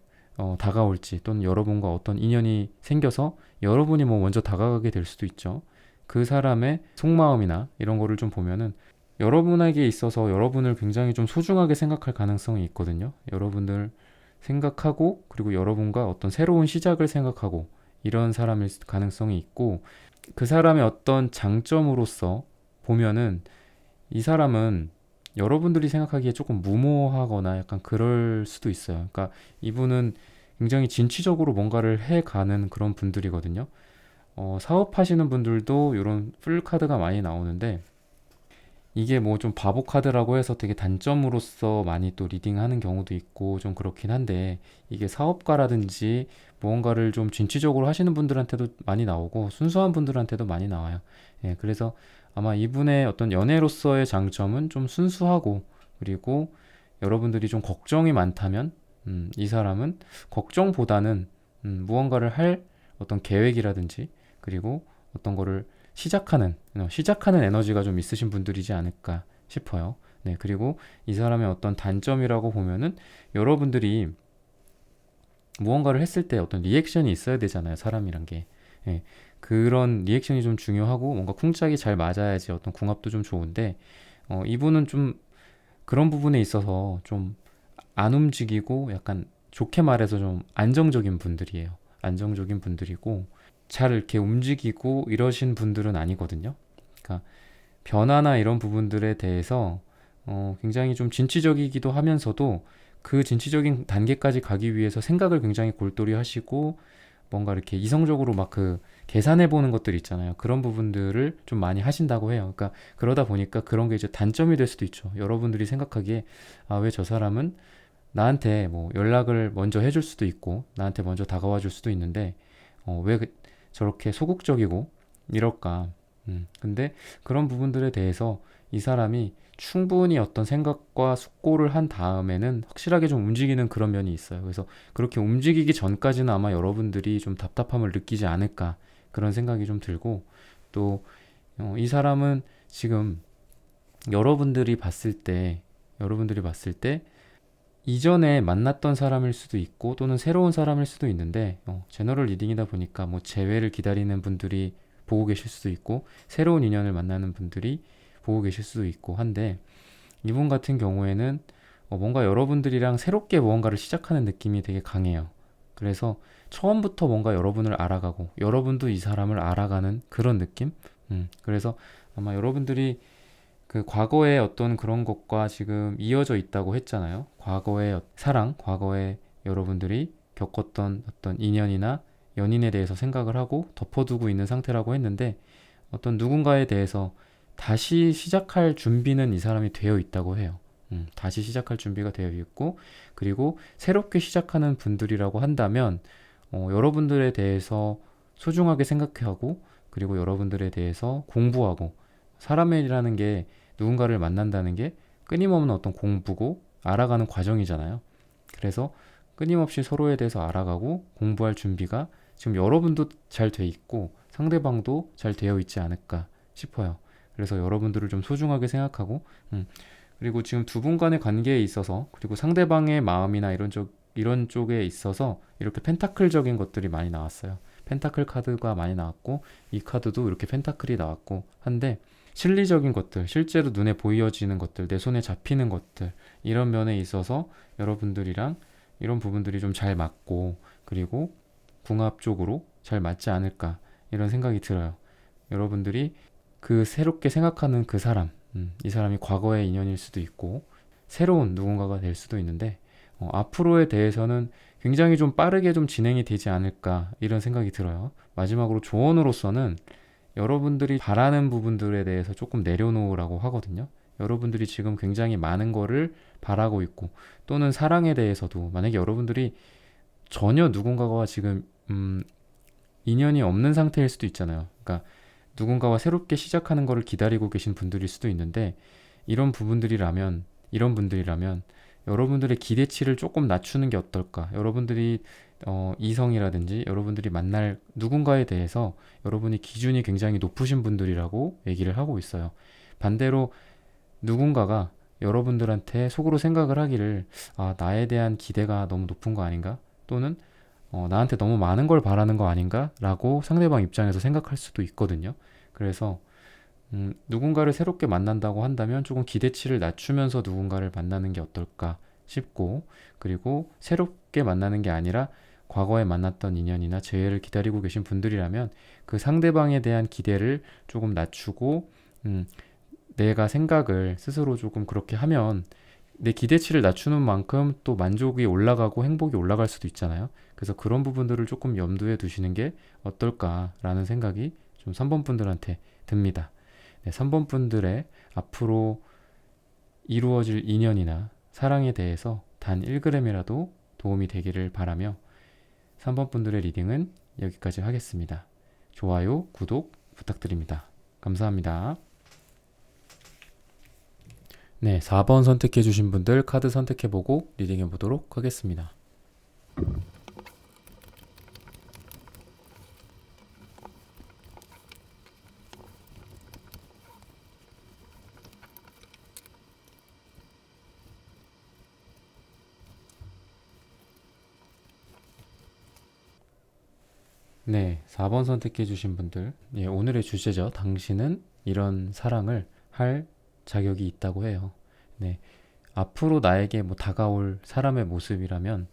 다가올지 또는 여러분과 어떤 인연이 생겨서 여러분이 먼저 다가가게 될 수도 있죠. 그 사람의 속마음이나 이런 거를 좀 보면은 여러분에게 있어서 여러분을 굉장히 좀 소중하게 생각할 가능성이 있거든요. 여러분들 생각하고 그리고 여러분과 어떤 새로운 시작을 생각하고 이런 사람일 가능성이 있고 그 사람의 어떤 장점으로서 보면은 이 사람은 여러분들이 생각하기에 조금 무모하거나 약간 그럴 수도 있어요. 그러니까 이분은 굉장히 진취적으로 뭔가를 해가는 그런 분들이거든요. 사업하시는 분들도 이런 풀 카드가 많이 나오는데 이게 좀 바보 카드라고 해서 되게 단점으로서 많이 또 리딩하는 경우도 있고 좀 그렇긴 한데 이게 사업가라든지 무언가를 좀 진취적으로 하시는 분들한테도 많이 나오고 순수한 분들한테도 많이 나와요. 예, 그래서 아마 이분의 어떤 연애로서의 장점은 좀 순수하고 그리고 여러분들이 좀 걱정이 많다면 이 사람은 걱정보다는 무언가를 할 어떤 계획이라든지 그리고 어떤 거를 시작하는 에너지가 좀 있으신 분들이지 않을까 싶어요. 네, 그리고 이 사람의 어떤 단점이라고 보면은 여러분들이 무언가를 했을 때 어떤 리액션이 있어야 되잖아요, 사람이란 게. 예, 그런 리액션이 좀 중요하고 뭔가 쿵짝이 잘 맞아야지 어떤 궁합도 좀 좋은데 이분은 좀 그런 부분에 있어서 좀 안 움직이고 약간 좋게 말해서 좀 안정적인 분들이에요. 안정적인 분들이고 잘 이렇게 움직이고 이러신 분들은 아니거든요. 그러니까 변화나 이런 부분들에 대해서 굉장히 좀 진취적이기도 하면서도 그 진취적인 단계까지 가기 위해서 생각을 굉장히 골똘히 하시고 뭔가 이렇게 이성적으로 막 그 계산해 보는 것들 있잖아요. 그런 부분들을 좀 많이 하신다고 해요. 그러니까 그러다 보니까 그런 게 이제 단점이 될 수도 있죠. 여러분들이 생각하기에 왜 저 사람은 나한테 연락을 먼저 해줄 수도 있고 나한테 먼저 다가와 줄 수도 있는데 왜 저렇게 소극적이고 이럴까. 근데 그런 부분들에 대해서 이 사람이 충분히 어떤 생각과 숙고를 한 다음에는 확실하게 좀 움직이는 그런 면이 있어요. 그래서 그렇게 움직이기 전까지는 아마 여러분들이 좀 답답함을 느끼지 않을까 그런 생각이 좀 들고 또 이 사람은 지금 여러분들이 봤을 때 이전에 만났던 사람일 수도 있고 또는 새로운 사람일 수도 있는데 제너럴 리딩이다 보니까 재회를 기다리는 분들이 보고 계실 수도 있고 새로운 인연을 만나는 분들이 보고 계실 수도 있고 한데 이분 같은 경우에는 뭔가 여러분들이랑 새롭게 무언가를 시작하는 느낌이 되게 강해요. 그래서 처음부터 뭔가 여러분을 알아가고 여러분도 이 사람을 알아가는 그런 느낌? 그래서 아마 여러분들이 그 과거의 어떤 그런 것과 지금 이어져 있다고 했잖아요. 과거의 사랑, 과거에 여러분들이 겪었던 어떤 인연이나 연인에 대해서 생각을 하고 덮어두고 있는 상태라고 했는데 어떤 누군가에 대해서 다시 시작할 준비는 이 사람이 되어 있다고 해요. 다시 시작할 준비가 되어 있고 그리고 새롭게 시작하는 분들이라고 한다면 여러분들에 대해서 소중하게 생각하고 그리고 여러분들에 대해서 공부하고 사람이라는 게 누군가를 만난다는 게 끊임없는 어떤 공부고 알아가는 과정이잖아요. 그래서 끊임없이 서로에 대해서 알아가고 공부할 준비가 지금 여러분도 잘 돼 있고 상대방도 잘 되어 있지 않을까 싶어요. 그래서 여러분들을 좀 소중하게 생각하고 그리고 지금 두 분 간의 관계에 있어서 그리고 상대방의 마음이나 이런 쪽에 있어서 이렇게 펜타클적인 것들이 많이 나왔어요. 펜타클 카드가 많이 나왔고 이 카드도 이렇게 펜타클이 나왔고 한데 실리적인 것들, 실제로 눈에 보여지는 것들, 내 손에 잡히는 것들, 이런 면에 있어서 여러분들이랑 이런 부분들이 좀 잘 맞고, 그리고 궁합적으로 잘 맞지 않을까, 이런 생각이 들어요. 여러분들이 그 새롭게 생각하는 그 사람, 이 사람이 과거의 인연일 수도 있고, 새로운 누군가가 될 수도 있는데, 앞으로에 대해서는 굉장히 좀 빠르게 좀 진행이 되지 않을까, 이런 생각이 들어요. 마지막으로 조언으로서는 여러분들이 바라는 부분들에 대해서 조금 내려놓으라고 하거든요. 여러분들이 지금 굉장히 많은 거를 바라고 있고, 또는 사랑에 대해서도 만약에 여러분들이 전혀 누군가와 지금 인연이 없는 상태일 수도 있잖아요. 그러니까 누군가와 새롭게 시작하는 거를 기다리고 계신 분들일 수도 있는데, 이런 분들이라면 여러분들의 기대치를 조금 낮추는 게 어떨까? 여러분들이 이성이라든지 여러분들이 만날 누군가에 대해서 여러분이 기준이 굉장히 높으신 분들이라고 얘기를 하고 있어요. 반대로 누군가가 여러분들한테 속으로 생각을 하기를, 나에 대한 기대가 너무 높은 거 아닌가? 또는 나한테 너무 많은 걸 바라는 거 아닌가? 라고 상대방 입장에서 생각할 수도 있거든요. 그래서 누군가를 새롭게 만난다고 한다면 조금 기대치를 낮추면서 누군가를 만나는 게 어떨까 싶고, 그리고 새롭게 만나는 게 아니라 과거에 만났던 인연이나 재회를 기다리고 계신 분들이라면 그 상대방에 대한 기대를 조금 낮추고, 내가 생각을 스스로 조금 그렇게 하면 내 기대치를 낮추는 만큼 또 만족이 올라가고 행복이 올라갈 수도 있잖아요. 그래서 그런 부분들을 조금 염두에 두시는 게 어떨까라는 생각이 좀 3번 분들한테 듭니다. 네, 3번 분들의 앞으로 이루어질 인연이나 사랑에 대해서 단 1g이라도 도움이 되기를 바라며 3번 분들의 리딩은 여기까지 하겠습니다. 좋아요, 구독 부탁드립니다. 감사합니다. 네, 4번 선택해 주신 분들 카드 선택해보고 리딩해 보도록 하겠습니다. 네, 4번 선택해 주신 분들, 예, 오늘의 주제죠. 당신은 이런 사랑을 할 자격이 있다고 해요. 네, 앞으로 나에게 뭐 다가올 사람의 모습이라면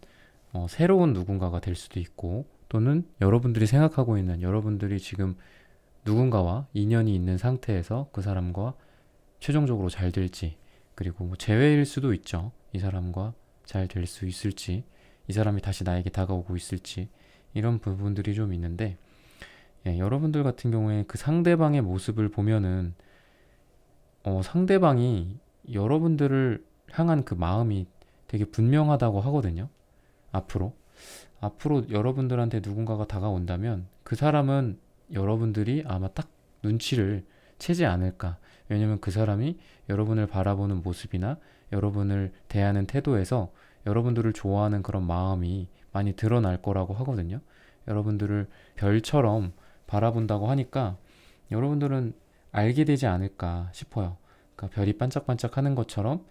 새로운 누군가가 될 수도 있고, 또는 여러분들이 생각하고 있는, 여러분들이 지금 누군가와 인연이 있는 상태에서 그 사람과 최종적으로 잘 될지, 그리고 뭐 재회일 수도 있죠. 이 사람과 잘 될 수 있을지, 이 사람이 다시 나에게 다가오고 있을지, 이런 부분들이 좀 있는데, 예, 여러분들 같은 경우에 그 상대방의 모습을 보면은 상대방이 여러분들을 향한 그 마음이 되게 분명하다고 하거든요. 앞으로 여러분들한테 누군가가 다가온다면 그 사람은 여러분들이 아마 딱 눈치를 채지 않을까. 왜냐면 그 사람이 여러분을 바라보는 모습이나 여러분을 대하는 태도에서 여러분들을 좋아하는 그런 마음이 많이 드러날 거라고 하거든요. 여러분들을 별처럼 바라본다고 하니까 여러분들은 알게 되지 않을까 싶어요. 그러니까 별이 반짝반짝 하는 것처럼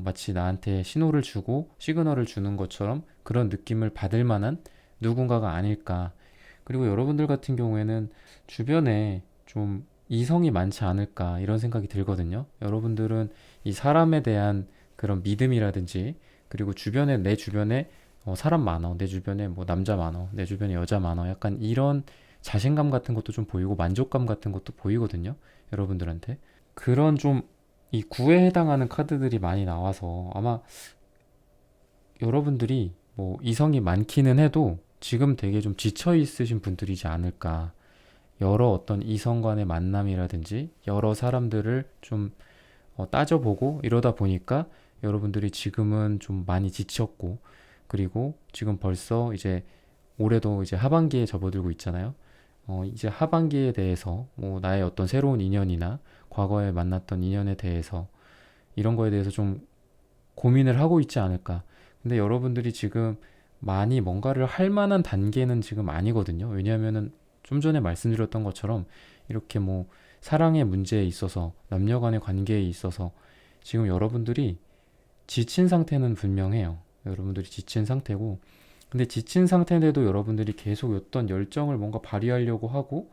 마치 나한테 신호를 주고 시그널을 주는 것처럼 그런 느낌을 받을 만한 누군가가 아닐까. 그리고 여러분들 같은 경우에는 주변에 좀 이성이 많지 않을까 이런 생각이 들거든요. 여러분들은 이 사람에 대한 그런 믿음이라든지, 그리고 내 주변에 사람 많어, 내 주변에 뭐 남자 많어, 내 주변에 여자 많어, 약간 이런 자신감 같은 것도 좀 보이고 만족감 같은 것도 보이거든요. 여러분들한테 그런 좀 이 구에 해당하는 카드들이 많이 나와서 아마 여러분들이 뭐 이성이 많기는 해도 지금 되게 좀 지쳐 있으신 분들이지 않을까. 여러 어떤 이성 간의 만남이라든지 여러 사람들을 좀 따져보고 이러다 보니까 여러분들이 지금은 좀 많이 지쳤고, 그리고 지금 벌써 이제 올해도 이제 하반기에 접어들고 있잖아요. 이제 하반기에 대해서 뭐 나의 어떤 새로운 인연이나 과거에 만났던 인연에 대해서 이런 거에 대해서 좀 고민을 하고 있지 않을까. 근데 여러분들이 지금 많이 뭔가를 할 만한 단계는 지금 아니거든요. 왜냐하면은 좀 전에 말씀드렸던 것처럼 이렇게 뭐 사랑의 문제에 있어서, 남녀 간의 관계에 있어서 지금 여러분들이 지친 상태는 분명해요. 여러분들이 지친 상태고, 근데 지친 상태인데도 여러분들이 계속 어떤 열정을 뭔가 발휘하려고 하고,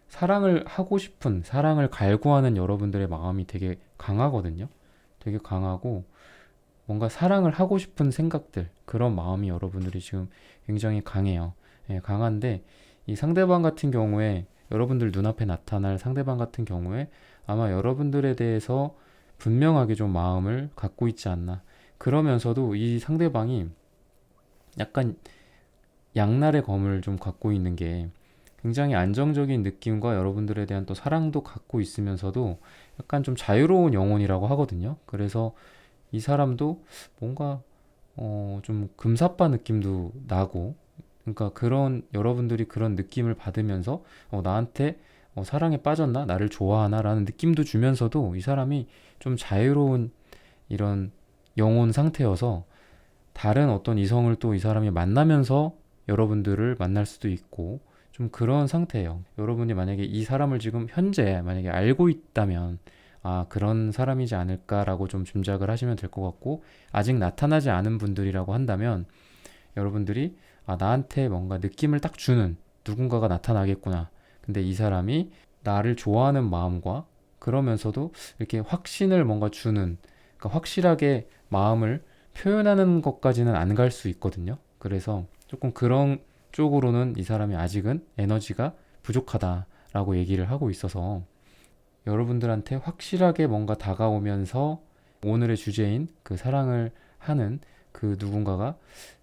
사랑을 하고 싶은, 사랑을 갈구하는 여러분들의 마음이 되게 강하거든요. 되게 강하고 뭔가 사랑을 하고 싶은 생각들, 그런 마음이 여러분들이 지금 굉장히 강해요. 예, 강한데 이 상대방 같은 경우에, 여러분들 눈앞에 나타날 상대방 같은 경우에 아마 여러분들에 대해서 분명하게 좀 마음을 갖고 있지 않나. 그러면서도 이 상대방이 약간 양날의 검을 좀 갖고 있는 게, 굉장히 안정적인 느낌과 여러분들에 대한 또 사랑도 갖고 있으면서도 약간 좀 자유로운 영혼이라고 하거든요. 그래서 이 사람도 뭔가 좀 금사빠 느낌도 나고, 그러니까 그런, 여러분들이 그런 느낌을 받으면서 나한테 사랑에 빠졌나? 나를 좋아하나? 라는 느낌도 주면서도 이 사람이 좀 자유로운 이런 영혼 상태여서 다른 어떤 이성을 또 이 사람이 만나면서 여러분들을 만날 수도 있고, 좀 그런 상태예요. 여러분이 만약에 이 사람을 지금 현재 만약에 알고 있다면 아, 그런 사람이지 않을까라고 좀 짐작을 하시면 될 것 같고, 아직 나타나지 않은 분들이라고 한다면 여러분들이 아, 나한테 뭔가 느낌을 딱 주는 누군가가 나타나겠구나. 근데 이 사람이 나를 좋아하는 마음과, 그러면서도 이렇게 확신을 뭔가 주는, 그러니까 확실하게 마음을 표현하는 것까지는 안 갈 수 있거든요. 그래서 조금 그런 쪽으로는 이 사람이 아직은 에너지가 부족하다라고 얘기를 하고 있어서, 여러분들한테 확실하게 뭔가 다가오면서 오늘의 주제인 그 사랑을 하는 그 누군가가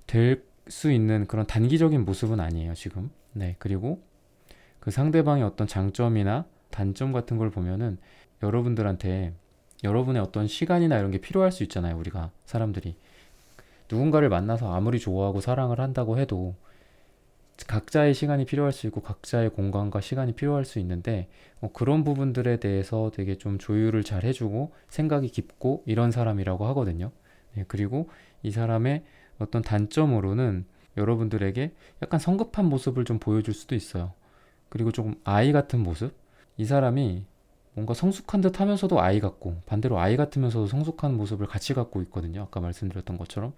될 수 있는 그런 단기적인 모습은 아니에요, 지금. 네, 그리고 그 상대방의 어떤 장점이나 단점 같은 걸 보면은 여러분들한테 여러분의 어떤 시간이나 이런 게 필요할 수 있잖아요, 우리가 사람들이. 누군가를 만나서 아무리 좋아하고 사랑을 한다고 해도 각자의 시간이 필요할 수 있고 각자의 공간과 시간이 필요할 수 있는데, 그런 부분들에 대해서 되게 좀 조율을 잘 해주고 생각이 깊고 이런 사람이라고 하거든요. 네, 그리고 이 사람의 어떤 단점으로는 여러분들에게 약간 성급한 모습을 좀 보여줄 수도 있어요. 그리고 조금 아이 같은 모습? 이 사람이 뭔가 성숙한 듯 하면서도 아이 같고, 반대로 아이 같으면서도 성숙한 모습을 같이 갖고 있거든요. 아까 말씀드렸던 것처럼.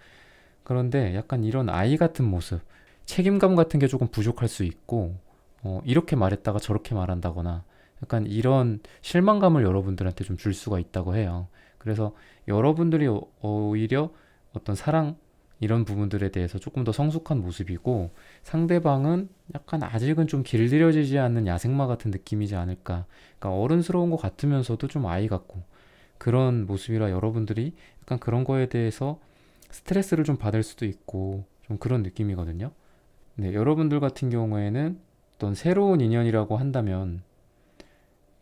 그런데 약간 이런 아이 같은 모습, 책임감 같은 게 조금 부족할 수 있고, 이렇게 말했다가 저렇게 말한다거나, 약간 이런 실망감을 여러분들한테 좀 줄 수가 있다고 해요. 그래서 여러분들이 오히려 어떤 사랑, 이런 부분들에 대해서 조금 더 성숙한 모습이고, 상대방은 약간 아직은 좀 길들여지지 않는 야생마 같은 느낌이지 않을까. 그러니까 어른스러운 것 같으면서도 좀 아이 같고, 그런 모습이라 여러분들이 약간 그런 거에 대해서 스트레스를 좀 받을 수도 있고, 좀 그런 느낌이거든요. 네, 여러분들 같은 경우에는 어떤 새로운 인연이라고 한다면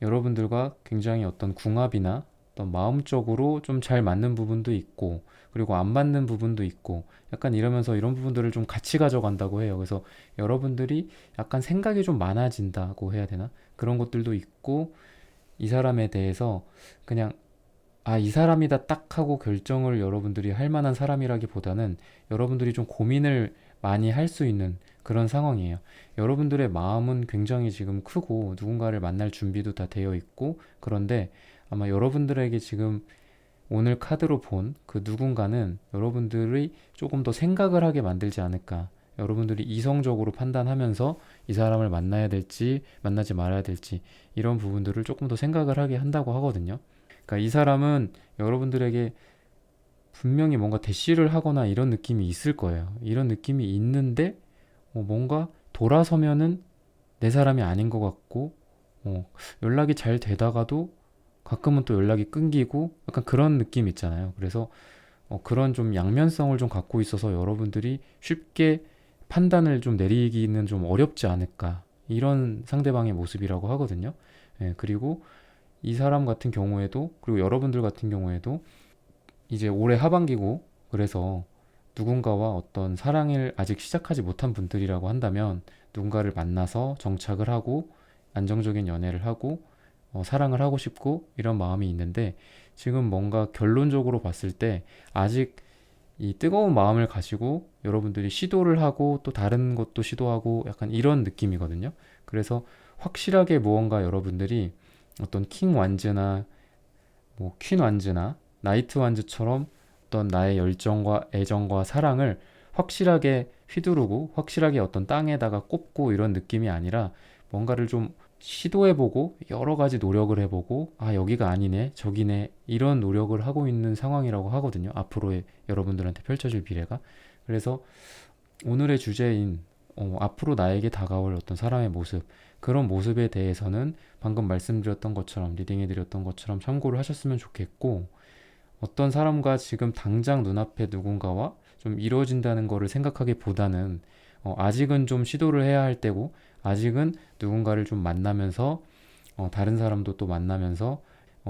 여러분들과 굉장히 어떤 궁합이나 어떤 마음적으로 좀 잘 맞는 부분도 있고, 그리고 안 맞는 부분도 있고, 약간 이러면서 이런 부분들을 좀 같이 가져간다고 해요. 그래서 여러분들이 약간 생각이 좀 많아진다고 해야 되나? 그런 것들도 있고, 이 사람에 대해서 그냥 아, 이 사람이다 딱 하고 결정을 여러분들이 할 만한 사람이라기보다는 여러분들이 좀 고민을 많이 할 수 있는 그런 상황이에요. 여러분들의 마음은 굉장히 지금 크고 누군가를 만날 준비도 다 되어 있고, 그런데 아마 여러분들에게 지금 오늘 카드로 본 그 누군가는 여러분들이 조금 더 생각을 하게 만들지 않을까. 여러분들이 이성적으로 판단하면서 이 사람을 만나야 될지 만나지 말아야 될지 이런 부분들을 조금 더 생각을 하게 한다고 하거든요. 그러니까 이 사람은 여러분들에게 분명히 뭔가 대시를 하거나 이런 느낌이 있을 거예요. 이런 느낌이 있는데 뭔가 돌아서면은 내 사람이 아닌 것 같고, 연락이 잘 되다가도 가끔은 또 연락이 끊기고 약간 그런 느낌 있잖아요. 그래서 그런 좀 양면성을 좀 갖고 있어서 여러분들이 쉽게 판단을 좀 내리기는 좀 어렵지 않을까, 이런 상대방의 모습이라고 하거든요. 예, 그리고 이 사람 같은 경우에도, 그리고 여러분들 같은 경우에도 이제 올해 하반기고, 그래서 누군가와 어떤 사랑을 아직 시작하지 못한 분들이라고 한다면 누군가를 만나서 정착을 하고 안정적인 연애를 하고 사랑을 하고 싶고 이런 마음이 있는데, 지금 뭔가 결론적으로 봤을 때 아직 이 뜨거운 마음을 가지고 여러분들이 시도를 하고 또 다른 것도 시도하고 약간 이런 느낌이거든요. 그래서 확실하게 무언가 여러분들이 어떤 킹 완즈나 뭐 퀸 완즈나 나이트 완즈처럼 어떤 나의 열정과 애정과 사랑을 확실하게 휘두르고 확실하게 어떤 땅에다가 꽂고 이런 느낌이 아니라, 뭔가를 좀 시도해보고 여러 가지 노력을 해보고 아 여기가 아니네 저기네 이런 노력을 하고 있는 상황이라고 하거든요. 앞으로의 여러분들한테 펼쳐질 미래가. 그래서 오늘의 주제인 앞으로 나에게 다가올 어떤 사람의 모습, 그런 모습에 대해서는 방금 말씀드렸던 것처럼, 리딩해드렸던 것처럼 참고를 하셨으면 좋겠고, 어떤 사람과 지금 당장 눈앞에 누군가와 좀 이루어진다는 거를 생각하기보다는 아직은 좀 시도를 해야 할 때고, 아직은 누군가를 좀 만나면서 다른 사람도 또 만나면서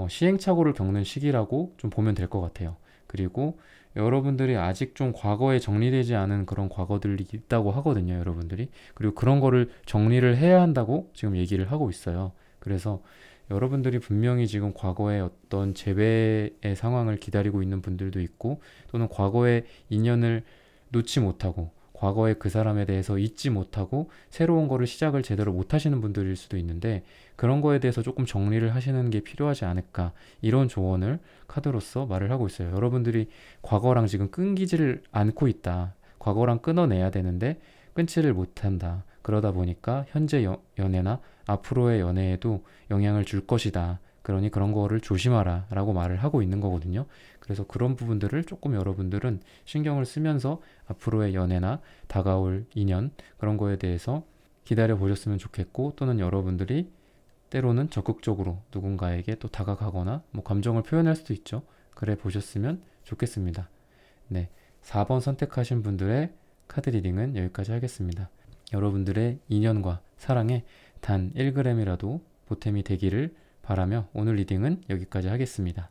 시행착오를 겪는 시기라고 좀 보면 될 것 같아요. 그리고 여러분들이 아직 좀 과거에 정리되지 않은 그런 과거들이 있다고 하거든요, 여러분들이. 그리고 그런 거를 정리를 해야 한다고 지금 얘기를 하고 있어요. 그래서 여러분들이 분명히 지금 과거에 어떤 재회의 상황을 기다리고 있는 분들도 있고, 또는 과거의 인연을 놓지 못하고 과거에 그 사람에 대해서 잊지 못하고 새로운 거를 시작을 제대로 못 하시는 분들일 수도 있는데, 그런 거에 대해서 조금 정리를 하시는 게 필요하지 않을까, 이런 조언을 카드로서 말을 하고 있어요. 여러분들이 과거랑 지금 끊기지를 않고 있다. 과거랑 끊어내야 되는데 끊지를 못한다. 그러다 보니까 현재 연애나 앞으로의 연애에도 영향을 줄 것이다. 그러니 그런 거를 조심하라 라고 말을 하고 있는 거거든요. 그래서 그런 부분들을 조금 여러분들은 신경을 쓰면서 앞으로의 연애나 다가올 인연, 그런 거에 대해서 기다려 보셨으면 좋겠고, 또는 여러분들이 때로는 적극적으로 누군가에게 또 다가가거나 뭐 감정을 표현할 수도 있죠. 그래 보셨으면 좋겠습니다. 네, 4번 선택하신 분들의 카드 리딩은 여기까지 하겠습니다. 여러분들의 인연과 사랑에 단 1g이라도 보탬이 되기를 바라며 오늘 리딩은 여기까지 하겠습니다.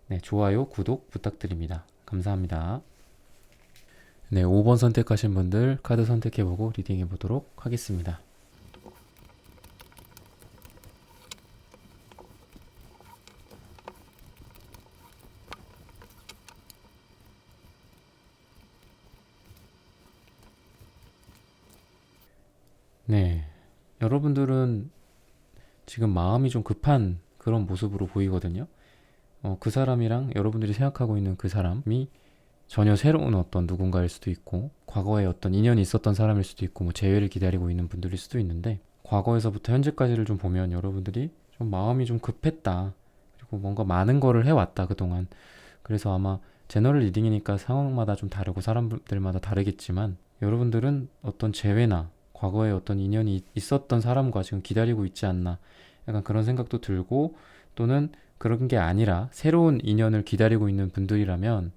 네, 좋아요, 구독 부탁드립니다. 감사합니다. 네, 5번 선택하신 분들 카드 선택해보고 리딩해 보도록 하겠습니다. 네, 여러분들은 지금 마음이 좀 급한 그런 모습으로 보이거든요. 그 사람이랑 여러분들이 생각하고 있는 그 사람이 전혀 새로운 어떤 누군가일 수도 있고, 과거에 어떤 인연이 있었던 사람일 수도 있고, 뭐 재회를 기다리고 있는 분들일 수도 있는데, 과거에서부터 현재까지를 좀 보면 여러분들이 좀 마음이 좀 급했다. 그리고 뭔가 많은 거를 해왔다, 그동안. 그래서 아마 제너럴 리딩이니까 상황마다 좀 다르고 사람들마다 다르겠지만, 여러분들은 어떤 재회나 과거에 어떤 인연이 있었던 사람과 지금 기다리고 있지 않나, 약간 그런 생각도 들고, 또는 그런 게 아니라 새로운 인연을 기다리고 있는 분들이라면,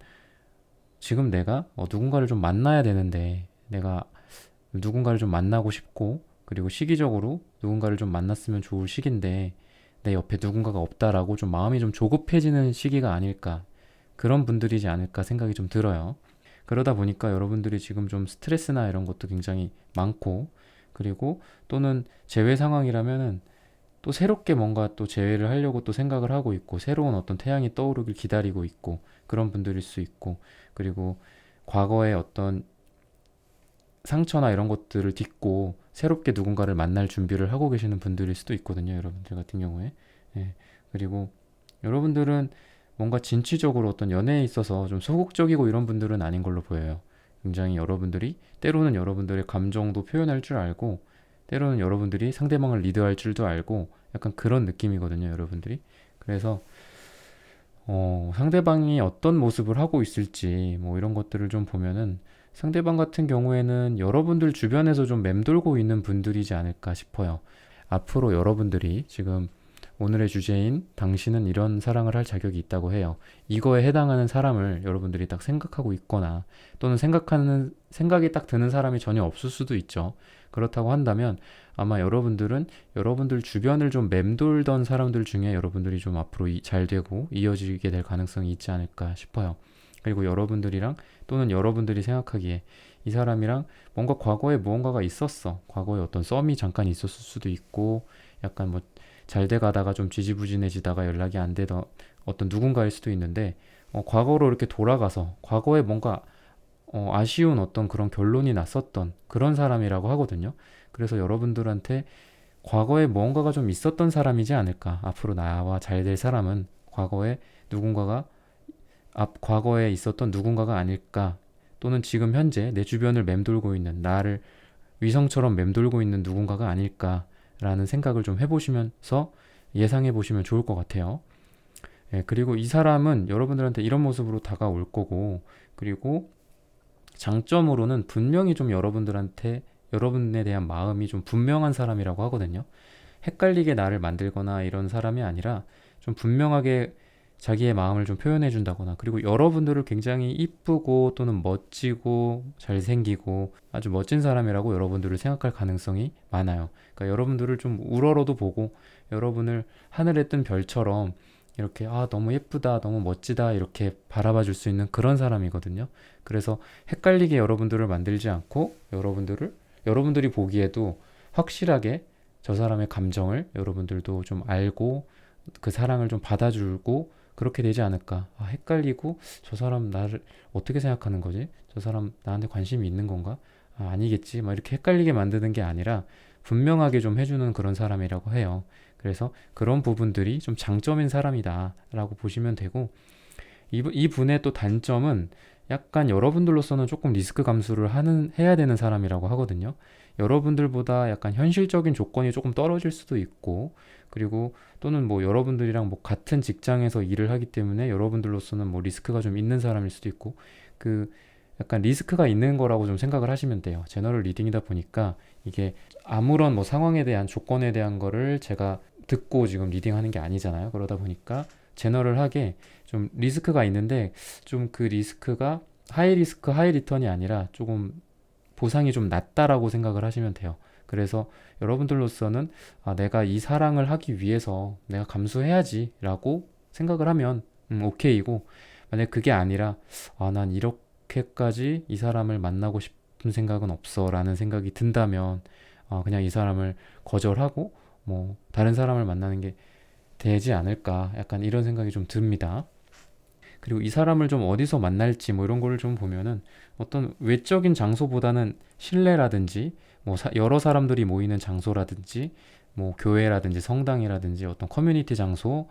지금 내가 누군가를 좀 만나야 되는데, 내가 누군가를 좀 만나고 싶고, 그리고 시기적으로 누군가를 좀 만났으면 좋을 시기인데 내 옆에 누군가가 없다라고 좀 마음이 좀 조급해지는 시기가 아닐까, 그런 분들이지 않을까 생각이 좀 들어요. 그러다 보니까 여러분들이 지금 좀 스트레스나 이런 것도 굉장히 많고, 그리고 또는 재회 상황이라면은 또 새롭게 뭔가 또 재회를 하려고 또 생각을 하고 있고, 새로운 어떤 태양이 떠오르길 기다리고 있고, 그런 분들일 수 있고, 그리고 과거의 어떤 상처나 이런 것들을 딛고 새롭게 누군가를 만날 준비를 하고 계시는 분들일 수도 있거든요, 여러분들 같은 경우에. 예. 그리고 여러분들은 뭔가 진취적으로 어떤 연애에 있어서 좀 소극적이고 이런 분들은 아닌 걸로 보여요. 굉장히 여러분들이 때로는 여러분들의 감정도 표현할 줄 알고, 때로는 여러분들이 상대방을 리드할 줄도 알고, 약간 그런 느낌이거든요, 여러분들이. 그래서 상대방이 어떤 모습을 하고 있을지 뭐 이런 것들을 좀 보면은, 상대방 같은 경우에는 여러분들 주변에서 좀 맴돌고 있는 분들이지 않을까 싶어요. 앞으로 여러분들이 지금 오늘의 주제인 당신은 이런 사랑을 할 자격이 있다고 해요. 이거에 해당하는 사람을 여러분들이 딱 생각하고 있거나, 또는 생각이 딱 드는 사람이 전혀 없을 수도 있죠. 그렇다고 한다면 아마 여러분들은 여러분들 주변을 좀 맴돌던 사람들 중에 여러분들이 좀 앞으로 잘 되고 이어지게 될 가능성이 있지 않을까 싶어요. 그리고 여러분들이랑, 또는 여러분들이 생각하기에 이 사람이랑 뭔가 과거에 무언가가 있었어. 과거에 어떤 썸이 잠깐 있었을 수도 있고, 약간 뭐 잘 돼 가다가 좀 지지부진해지다가 연락이 안 되던 어떤 누군가일 수도 있는데, 과거로 이렇게 돌아가서 과거에 뭔가 아쉬운 어떤 그런 결론이 났었던 그런 사람이라고 하거든요. 그래서 여러분들한테 과거에 무언가가 좀 있었던 사람이지 않을까. 앞으로 나와 잘 될 사람은 과거에 있었던 누군가가 아닐까. 또는 지금 현재 내 주변을 맴돌고 있는, 나를 위성처럼 맴돌고 있는 누군가가 아닐까 라는 생각을 좀 해보시면서 예상해 보시면 좋을 것 같아요. 예, 그리고 이 사람은 여러분들한테 이런 모습으로 다가올 거고, 그리고 장점으로는 분명히 좀 여러분들한테 여러분에 대한 마음이 좀 분명한 사람이라고 하거든요. 헷갈리게 나를 만들거나 이런 사람이 아니라 좀 분명하게 자기의 마음을 좀 표현해 준다거나, 그리고 여러분들을 굉장히 이쁘고 또는 멋지고 잘생기고 아주 멋진 사람이라고 여러분들을 생각할 가능성이 많아요. 그러니까 여러분들을 좀 우러러도 보고 여러분을 하늘에 뜬 별처럼 이렇게 너무 예쁘다, 너무 멋지다 이렇게 바라봐 줄 수 있는 그런 사람이거든요. 그래서 헷갈리게 여러분들을 만들지 않고 여러분들이 보기에도 확실하게 저 사람의 감정을 여러분들도 좀 알고 그 사랑을 좀 받아주고 그렇게 되지 않을까. 헷갈리고 저 사람 나를 어떻게 생각하는 거지? 저 사람 나한테 관심이 있는 건가? 아니겠지. 막 이렇게 헷갈리게 만드는 게 아니라 분명하게 좀 해주는 그런 사람이라고 해요. 그래서 그런 부분들이 좀 장점인 사람이다라고 보시면 되고, 이 분의 또 단점은 약간 여러분들로서는 조금 리스크 감수를 해야 되는 사람이라고 하거든요. 여러분들보다 약간 현실적인 조건이 조금 떨어질 수도 있고, 그리고 또는 뭐 여러분들이랑 뭐 같은 직장에서 일을 하기 때문에 여러분들로서는 뭐 리스크가 좀 있는 사람일 수도 있고, 그 약간 리스크가 있는 거라고 좀 생각을 하시면 돼요. 제너럴 리딩이다 보니까 이게 아무런 뭐 상황에 대한 조건에 대한 거를 제가 듣고 지금 리딩하는 게 아니잖아요. 그러다 보니까 제너럴하게 좀 리스크가 있는데, 좀 그 리스크가 하이 리스크 하이 리턴이 아니라 조금 보상이 좀 낮다라고 생각을 하시면 돼요. 그래서 여러분들로서는 내가 이 사랑을 하기 위해서 내가 감수해야지 라고 생각을 하면 오케이고, 만약 그게 아니라 난 이렇게까지 이 사람을 만나고 싶은 생각은 없어 라는 생각이 든다면 그냥 이 사람을 거절하고 뭐 다른 사람을 만나는 게 되지 않을까, 약간 이런 생각이 좀 듭니다. 그리고 이 사람을 좀 어디서 만날지 뭐 이런 거를 좀 보면은 어떤 외적인 장소보다는 실내라든지 뭐 여러 사람들이 모이는 장소라든지 뭐 교회라든지 성당이라든지 어떤 커뮤니티 장소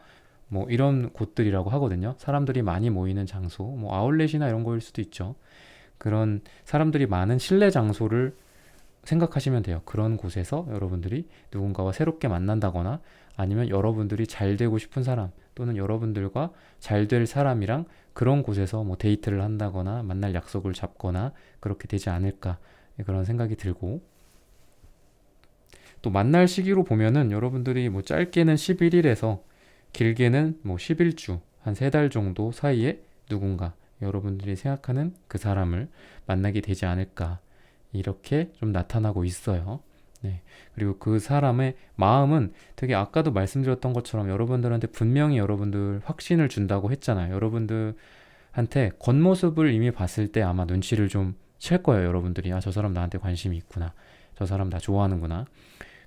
뭐 이런 곳들이라고 하거든요. 사람들이 많이 모이는 장소, 뭐 아울렛이나 이런 거일 수도 있죠. 그런 사람들이 많은 실내 장소를 생각하시면 돼요. 그런 곳에서 여러분들이 누군가와 새롭게 만난다거나, 아니면 여러분들이 잘 되고 싶은 사람 또는 여러분들과 잘 될 사람이랑 그런 곳에서 뭐 데이트를 한다거나 만날 약속을 잡거나 그렇게 되지 않을까, 그런 생각이 들고, 또 만날 시기로 보면은 여러분들이 뭐 짧게는 11일에서 길게는 뭐 11주, 한 3달 정도 사이에 누군가 여러분들이 생각하는 그 사람을 만나게 되지 않을까, 이렇게 좀 나타나고 있어요. 네. 그리고 그 사람의 마음은 되게 아까도 말씀드렸던 것처럼 여러분들한테 분명히 여러분들 확신을 준다고 했잖아요. 여러분들한테 겉모습을 이미 봤을 때 아마 눈치를 좀 챌 거예요. 여러분들이 저 사람 나한테 관심이 있구나. 저 사람 나 좋아하는구나.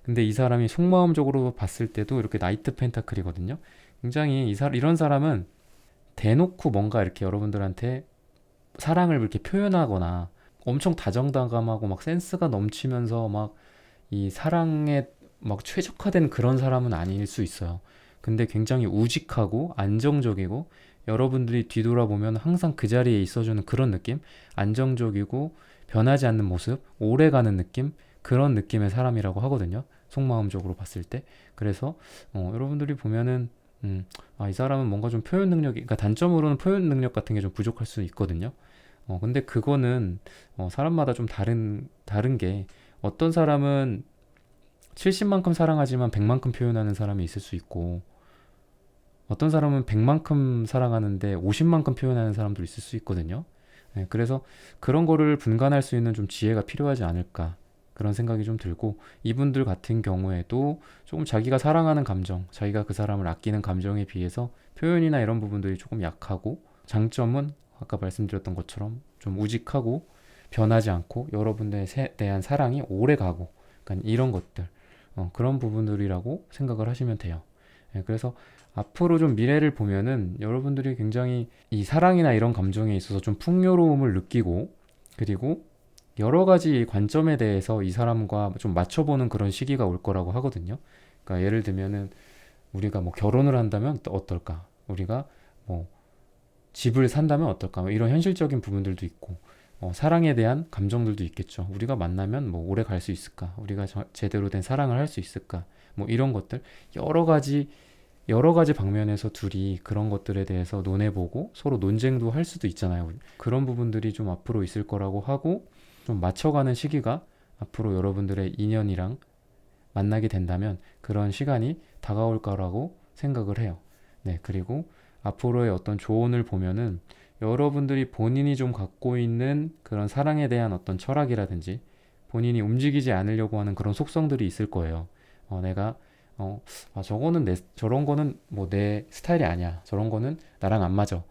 근데 이 사람이 속마음적으로 봤을 때도 이렇게 나이트 펜타클이거든요. 굉장히 이런 사람은 대놓고 뭔가 이렇게 여러분들한테 사랑을 이렇게 표현하거나 엄청 다정다감하고 막 센스가 넘치면서 막 이 사랑에 막 최적화된 그런 사람은 아닐 수 있어요. 근데 굉장히 우직하고 안정적이고, 여러분들이 뒤돌아보면 항상 그 자리에 있어주는 그런 느낌? 안정적이고 변하지 않는 모습, 오래가는 느낌? 그런 느낌의 사람이라고 하거든요. 속마음적으로 봤을 때. 그래서 여러분들이 보면은 이 사람은 뭔가 좀 표현 능력이, 그러니까 단점으로는 표현 능력 같은 게 좀 부족할 수 있거든요. 근데 그거는 사람마다 좀 다른 게, 어떤 사람은 70만큼 사랑하지만 100만큼 표현하는 사람이 있을 수 있고, 어떤 사람은 100만큼 사랑하는데 50만큼 표현하는 사람도 있을 수 있거든요. 네, 그래서 그런 거를 분간할 수 있는 좀 지혜가 필요하지 않을까, 그런 생각이 좀 들고, 이분들 같은 경우에도 조금 자기가 사랑하는 감정, 자기가 그 사람을 아끼는 감정에 비해서 표현이나 이런 부분들이 조금 약하고, 장점은 아까 말씀드렸던 것처럼 좀 우직하고 변하지 않고 여러분들에 대한 사랑이 오래 가고, 그러니까 이런 것들, 그런 부분들이라고 생각을 하시면 돼요. 예, 그래서 앞으로 좀 미래를 보면은 여러분들이 굉장히 이 사랑이나 이런 감정에 있어서 좀 풍요로움을 느끼고, 그리고 여러 가지 관점에 대해서 이 사람과 좀 맞춰보는 그런 시기가 올 거라고 하거든요. 그러니까 예를 들면은 우리가 뭐 결혼을 한다면 어떨까? 우리가 뭐 집을 산다면 어떨까? 뭐 이런 현실적인 부분들도 있고, 사랑에 대한 감정들도 있겠죠. 우리가 만나면 뭐 오래 갈 수 있을까? 우리가 제대로 된 사랑을 할 수 있을까? 뭐 이런 것들 여러 가지 방면에서 둘이 그런 것들에 대해서 논해보고 서로 논쟁도 할 수도 있잖아요. 그런 부분들이 좀 앞으로 있을 거라고 하고 좀 맞춰가는 시기가 앞으로 여러분들의 인연이랑 만나게 된다면 그런 시간이 다가올 거라고 생각을 해요. 네, 그리고 앞으로의 어떤 조언을 보면은 여러분들이 본인이 좀 갖고 있는 그런 사랑에 대한 어떤 철학이라든지 본인이 움직이지 않으려고 하는 그런 속성들이 있을 거예요. 내가 저런 거는 뭐 내 스타일이 아니야. 저런 거는 나랑 안 맞아.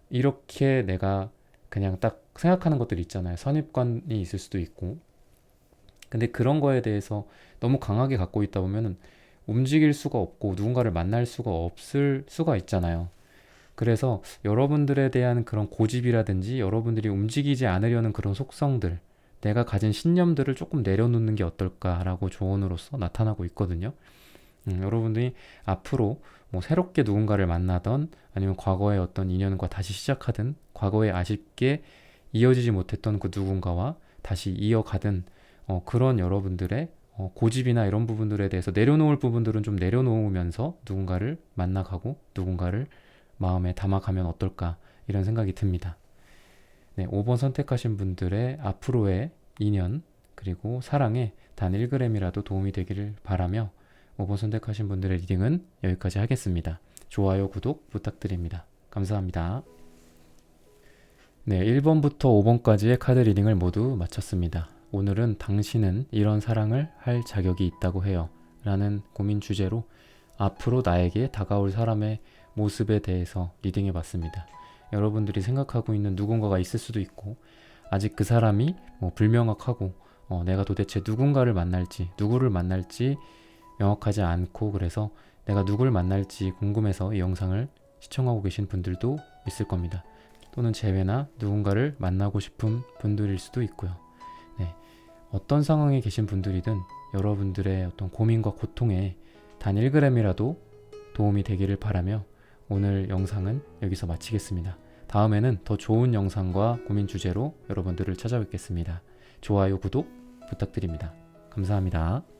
이렇게 내가 그냥 딱 생각하는 것들이 있잖아요. 선입관이 있을 수도 있고. 근데 그런 거에 대해서 너무 강하게 갖고 있다 보면은 움직일 수가 없고 누군가를 만날 수가 없을 수가 있잖아요. 그래서 여러분들에 대한 그런 고집이라든지 여러분들이 움직이지 않으려는 그런 속성들, 내가 가진 신념들을 조금 내려놓는 게 어떨까라고 조언으로서 나타나고 있거든요. 여러분들이 앞으로 뭐 새롭게 누군가를 만나던 아니면 과거의 어떤 인연과 다시 시작하든 과거에 아쉽게 이어지지 못했던 그 누군가와 다시 이어가든 그런 여러분들의 고집이나 이런 부분들에 대해서 내려놓을 부분들은 좀 내려놓으면서 누군가를 만나가고 누군가를 마음에 담아가면 어떨까 이런 생각이 듭니다. 네, 5번 선택하신 분들의 앞으로의 인연 그리고 사랑에 단 1g이라도 도움이 되기를 바라며 5번 선택하신 분들의 리딩은 여기까지 하겠습니다. 좋아요, 구독 부탁드립니다. 감사합니다. 네, 1번부터 5번까지의 카드 리딩을 모두 마쳤습니다. 오늘은 당신은 이런 사랑을 할 자격이 있다고 해요 라는 고민 주제로 앞으로 나에게 다가올 사람의 모습에 대해서 리딩해 봤습니다. 여러분들이 생각하고 있는 누군가가 있을 수도 있고 아직 그 사람이 불명확하고 내가 도대체 누군가를 만날지 누구를 만날지 명확하지 않고 그래서 내가 누굴 만날지 궁금해서 이 영상을 시청하고 계신 분들도 있을 겁니다. 또는 제외나 누군가를 만나고 싶은 분들일 수도 있고요. 네, 어떤 상황에 계신 분들이든 여러분들의 어떤 고민과 고통에 단 1g이라도 도움이 되기를 바라며 오늘 영상은 여기서 마치겠습니다. 다음에는 더 좋은 영상과 고민 주제로 여러분들을 찾아뵙겠습니다. 좋아요, 구독 부탁드립니다. 감사합니다.